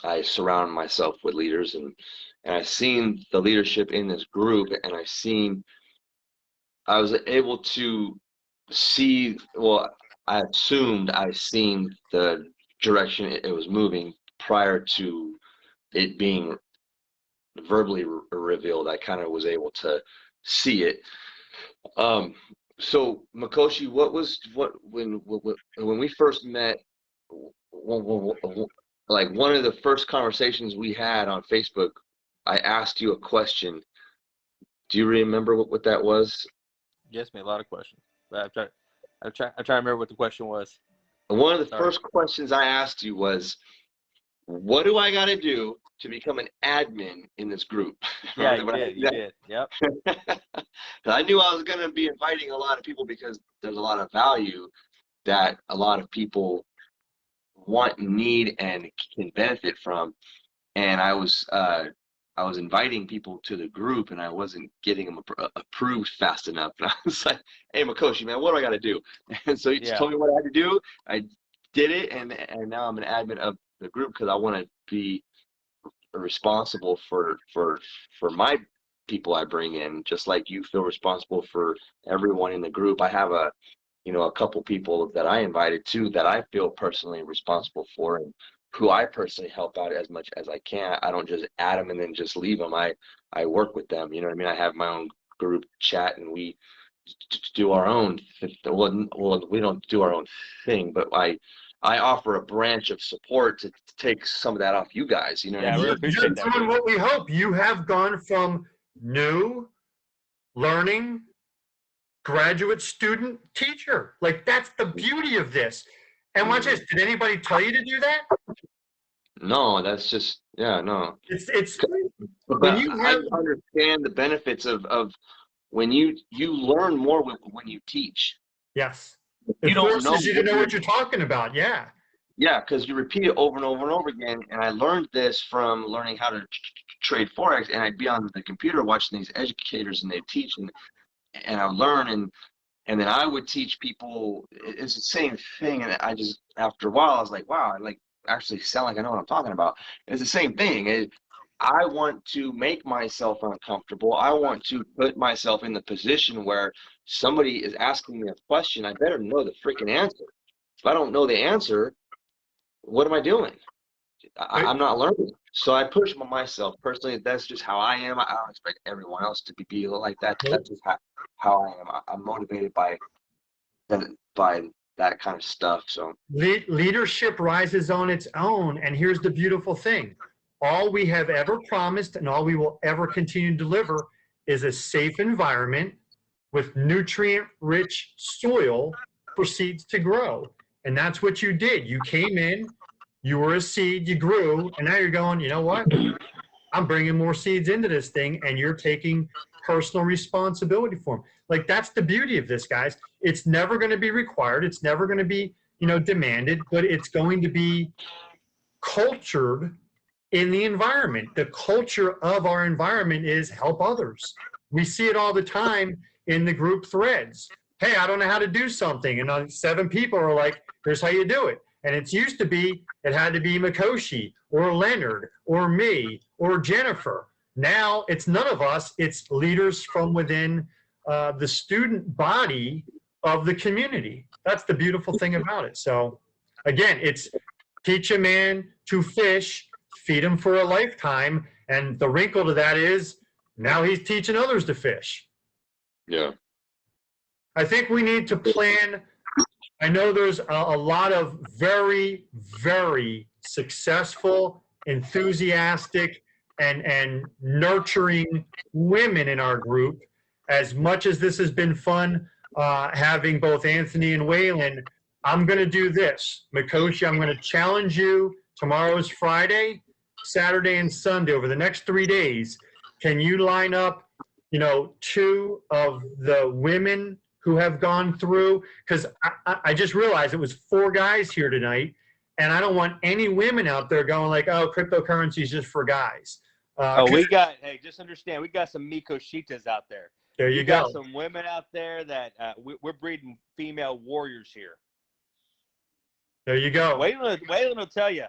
D: I surround myself with leaders, and I've seen the leadership in this group, and I was able to see, well, I assumed I seen the direction it was moving prior to it being verbally revealed. I kind of was able to see it. So Miqoshi, when we first met, like one of the first conversations we had on Facebook, I asked you a question. Do you remember what that was?
C: Yes, made a lot of questions. But I'm trying to remember what the question was.
D: One of the first questions I asked you was, what do I got to do to become an admin in this group?
C: Yeah, you did. Yep.
D: I knew I was going to be inviting a lot of people because there's a lot of value that a lot of people want, need, and can benefit from. And I was inviting people to the group, and I wasn't getting them approved fast enough. And I was like, hey, Miqoshi, man, what do I got to do? And so you just told me what I had to do. I did it, and now I'm an admin of the group because I want to be responsible for my people I bring in, just like you feel responsible for everyone in the group. I have a couple people that I invited too that I feel personally responsible for, and who I personally help out as much as I can. I don't just add them and then just leave them. I work with them. You know what I mean? I have my own group chat, and we do our own. Well, we don't do our own thing, but I offer a branch of support to take some of that off you guys. You know what I mean?
C: I really appreciate that.
A: You're doing what we hope. You have gone from new, learning, graduate student, teacher. Like, that's the beauty of this. And watch this. Did anybody tell you to do that?
D: No, that's just, no.
A: It's
D: But
A: when you
D: I
A: have,
D: understand the benefits of when you learn more when you teach.
A: yes.
D: You
A: It
D: don't
A: forces you to know
D: you're-
A: what you're talking about. Yeah.
D: Yeah, because you repeat it over and over and over again. And I learned this from learning how to trade Forex, and I'd be on the computer watching these educators, and they'd teach, and I would learn, and then I would teach people. It's the same thing, and I just, after a while, I was like, wow, I like actually sound like I know what I'm talking about. It's the same thing. I want to make myself uncomfortable. I want to put myself in the position where somebody is asking me a question. I better know the freaking answer. If I don't know the answer, what am I doing? I'm not learning. So I push myself personally. That's just how I am. I don't expect everyone else to be like that. That's just how I am. I'm motivated by that kind of stuff. So
A: Leadership rises on its own. And here's the beautiful thing. All we have ever promised and all we will ever continue to deliver is a safe environment with nutrient-rich soil for seeds to grow. And that's what you did. You came in, you were a seed, you grew, and now you're going, you know what? I'm bringing more seeds into this thing, and you're taking personal responsibility for them. Like, that's the beauty of this, guys. It's never going to be required. It's never going to be, demanded, but it's going to be cultured in the environment. The culture of our environment is help others. We see it all the time in the group threads. Hey, I don't know how to do something. And 7 people are like, here's how you do it. And it used to be, it had to be Miqoshi or Leonard or me or Jennifer. Now it's none of us. It's leaders from within the student body of the community. That's the beautiful thing about it. So again, it's teach a man to fish, feed him for a lifetime. And the wrinkle to that is Now he's teaching others to fish.
D: Yeah.
A: I think we need to plan. I know there's a lot of very, very successful, enthusiastic, and nurturing women in our group. As much as this has been fun, having both Anthony and Waylon, I'm going to do this. Miqoshi, I'm going to challenge you. Tomorrow is Friday, Saturday, and Sunday. Over the next 3 days, can you line up, 2 of the women who have gone through? Because I just realized it was 4 guys here tonight, and I don't want any women out there going like, oh, cryptocurrency is just for guys.
C: Hey, just understand, we got some Miqoshitas out there.
A: There you
C: We
A: go.
C: got some women out there that we're breeding female warriors here.
A: There you go.
C: Waylon will tell you.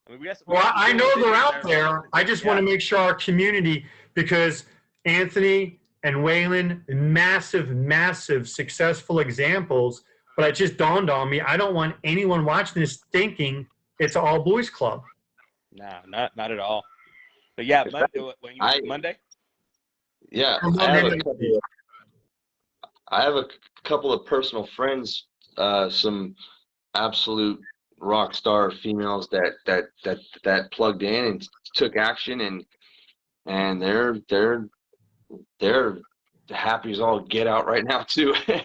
C: I mean,
A: Well, I know they're out there. I just want to make sure our community, because Anthony and Waylon, massive, massive successful examples, but it just dawned on me, I don't want anyone watching this thinking it's an all boys club.
C: No, not at all. But yeah, Monday?
D: Yeah. I have a couple of personal friends, some absolute rock star females that plugged in and took action, and they're happy as all get out right now too. Yeah,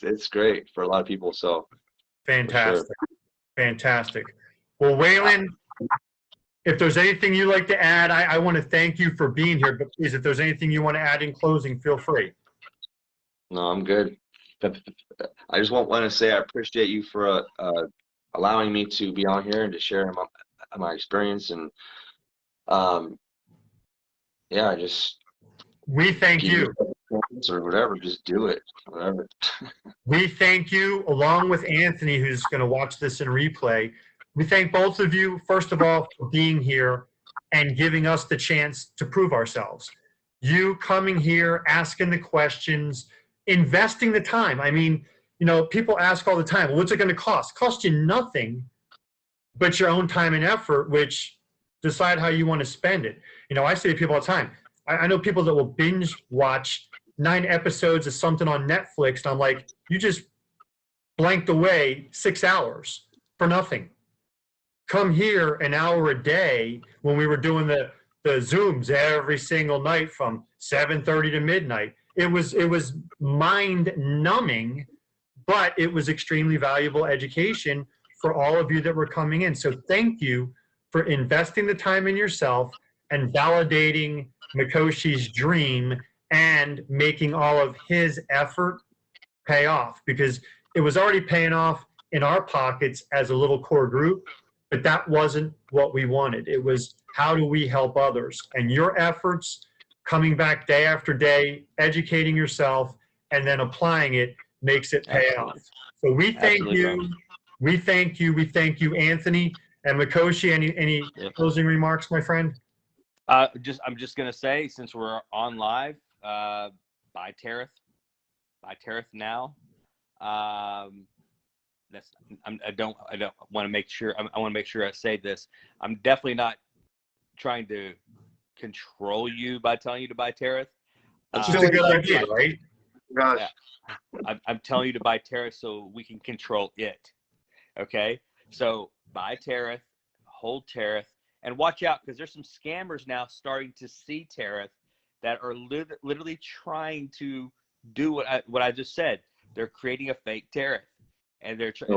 D: it's great for a lot of people. So
A: fantastic,
D: sure.
A: Fantastic. Well, Waylon, if there's anything you'd like to add, I want to thank you for being here. But please, if there's anything you want to add in closing, feel free.
D: No, I'm good. I just want to say I appreciate you for allowing me to be on here and to share my experience, and yeah,
A: we thank you.
D: Or whatever, just do it, whatever.
A: We thank you, along with Anthony, who's going to watch this in replay. We thank both of you, first of all, for being here and giving us the chance to prove ourselves. You coming here, asking the questions, investing the time. I mean, people ask all the time, well, what's it going to cost? Cost you nothing but your own time and effort, which decide how you want to spend it. I say to people all the time, I know people that will binge watch 9 episodes of something on Netflix, and I'm like, you just blanked away 6 hours for nothing. Come here an hour a day when we were doing the Zooms every single night from 7:30 to midnight. It was mind numbing, but it was extremely valuable education for all of you that were coming in. So thank you for investing the time in yourself and validating Miqoshi's dream and making all of his effort pay off, because it was already paying off in our pockets as a little core group, but that wasn't what we wanted. It was, how do we help others? And your efforts, coming back day after day, educating yourself, and then applying it, makes it pay off. So we thank you. We thank you. We thank you, Anthony. And Miqoshi, any closing remarks, my friend?
C: I'm just gonna say, since we're on live, buy Tariff now. I don't want to make sure. I want to make sure I say this. I'm definitely not trying to control you by telling you to buy Tariff.
A: That's just a good idea, right?
C: Yeah. I'm telling you to buy Tariff so we can control it. Okay, so buy Tariff, hold Tariff, and watch out, because there's some scammers now starting to see Tariff that are literally trying to do what I just said. They're creating a fake Tariff, and they're trying.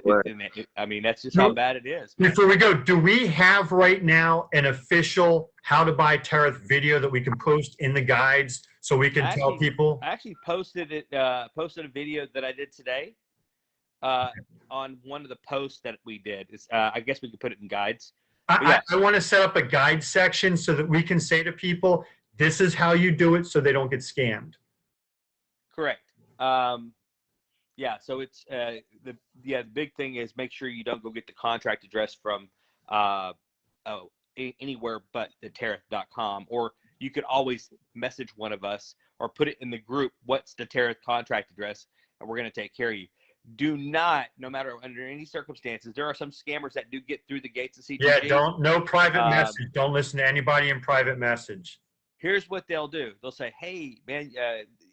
C: I mean, that's just how bad it is.
A: Before we go, do we have right now an official how to buy Tariff video that we can post in the guides so we can tell people?
C: I actually posted a video that I did today on one of the posts that we did. I guess we could put it in guides.
A: I want to set up a guide section so that we can say to people, this is how you do it so they don't get scammed.
C: Correct. Yeah, so it's the big thing is make sure you don't go get the contract address from anywhere but the tariff.com, or you could always message one of us or put it in the group, what's the Tariff contract address, and we're going to take care of you. do not, no matter under any circumstances, there are some scammers that do get through the gates of CTG.
A: Yeah, no private message. Don't listen to anybody in private message.
C: Here's what they'll do. They'll say, hey, man,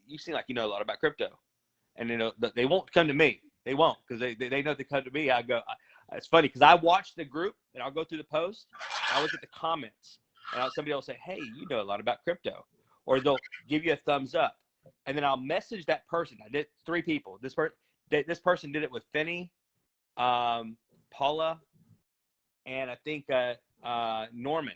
C: you seem like you know a lot about crypto. And they won't come to me. They won't, because they know they come to me. I go, it's funny because I watch the group and I'll go through the post. And I look at the comments and somebody will say, hey, you know a lot about crypto. Or they'll give you a thumbs up. And then I'll message that person. I did 3 people. This person did it with Finney, Paula, and I think Norman.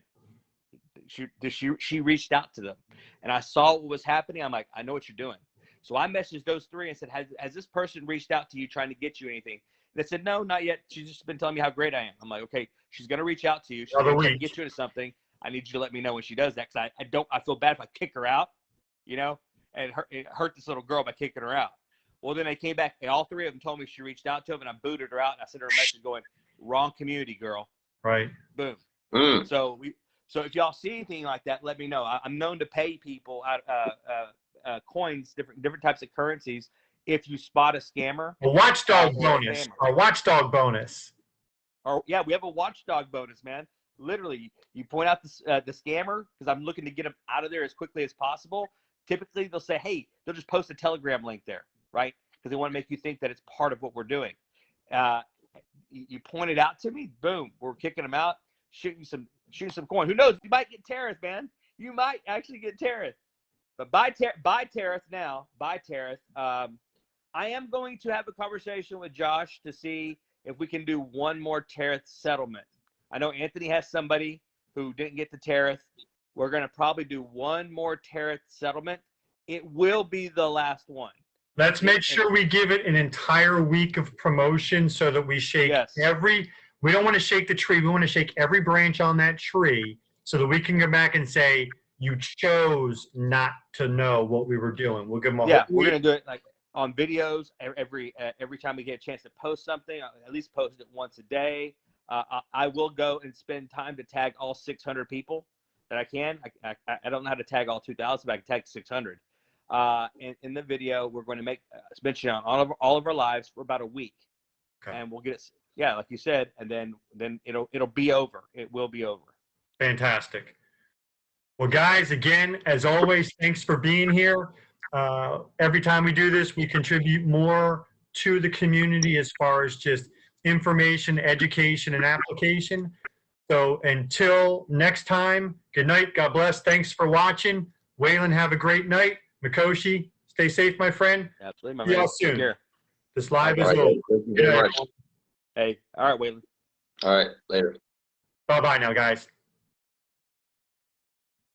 C: She reached out to them. And I saw what was happening. I'm like, I know what you're doing. So I messaged those 3 and said, has this person reached out to you trying to get you anything? And they said, no, not yet. She's just been telling me how great I am. I'm like, okay, she's going to reach out to you. She's going to get you into something. I need you to let me know when she does that, because I feel bad if I kick her out, and it hurt this little girl by kicking her out. Well, then they came back, and all 3 of them told me she reached out to them, and I booted her out. And I sent her a message going, wrong community, girl.
A: Right.
C: Boom.
D: Mm.
C: So if y'all see anything like that, let me know. I'm known to pay people out coins, different types of currencies, if you spot a scammer.
A: A watchdog bonus. A watchdog bonus.
C: Or yeah, we have a watchdog bonus, man. Literally, you point out the scammer, because I'm looking to get them out of there as quickly as possible. Typically, they'll say, hey, they'll just post a Telegram link there, right? Because they want to make you think that it's part of what we're doing. You point it out to me, boom, we're kicking them out, shooting some coin. Who knows? You might get Terrace, man. You might actually get Terrace. But buy Terrace now. Buy Terrace. I am going to have a conversation with Josh to see if we can do one more Terrace settlement. I know Anthony has somebody who didn't get the Terrace. We're going to probably do one more Terrace settlement. It will be the last one.
A: Let's make sure we give it an entire week of promotion so that we shake we don't want to shake the tree. We want to shake every branch on that tree so that we can go back and say, you chose not to know what we were doing. We'll give them a whole
C: we're going to do it like on videos every time we get a chance to post something. I'll at least post it once a day. I will go and spend time to tag all 600 people that I can. I don't know how to tag all 2,000, but I can tag 600. In the video, we're going to make mention on all of our lives for about a week, and we'll get it. Like you said, and then it'll be over. It will be over.
A: Fantastic. Well, guys, again, as always, thanks for being here. Every time we do this, we contribute more to the community as far as just information, education, and application. So until next time, good night. God bless. Thanks for watching. Waylon, have a great night. Miqoshi, stay safe, my friend.
C: Absolutely, my
A: See y'all
C: man.
A: soon.
C: Take care.
A: This live is
D: All right,
A: over.
D: thank you
A: Good
D: very
A: night.
D: much.
C: Hey, all right, Waylon.
D: All right, later.
A: Bye-bye now, guys.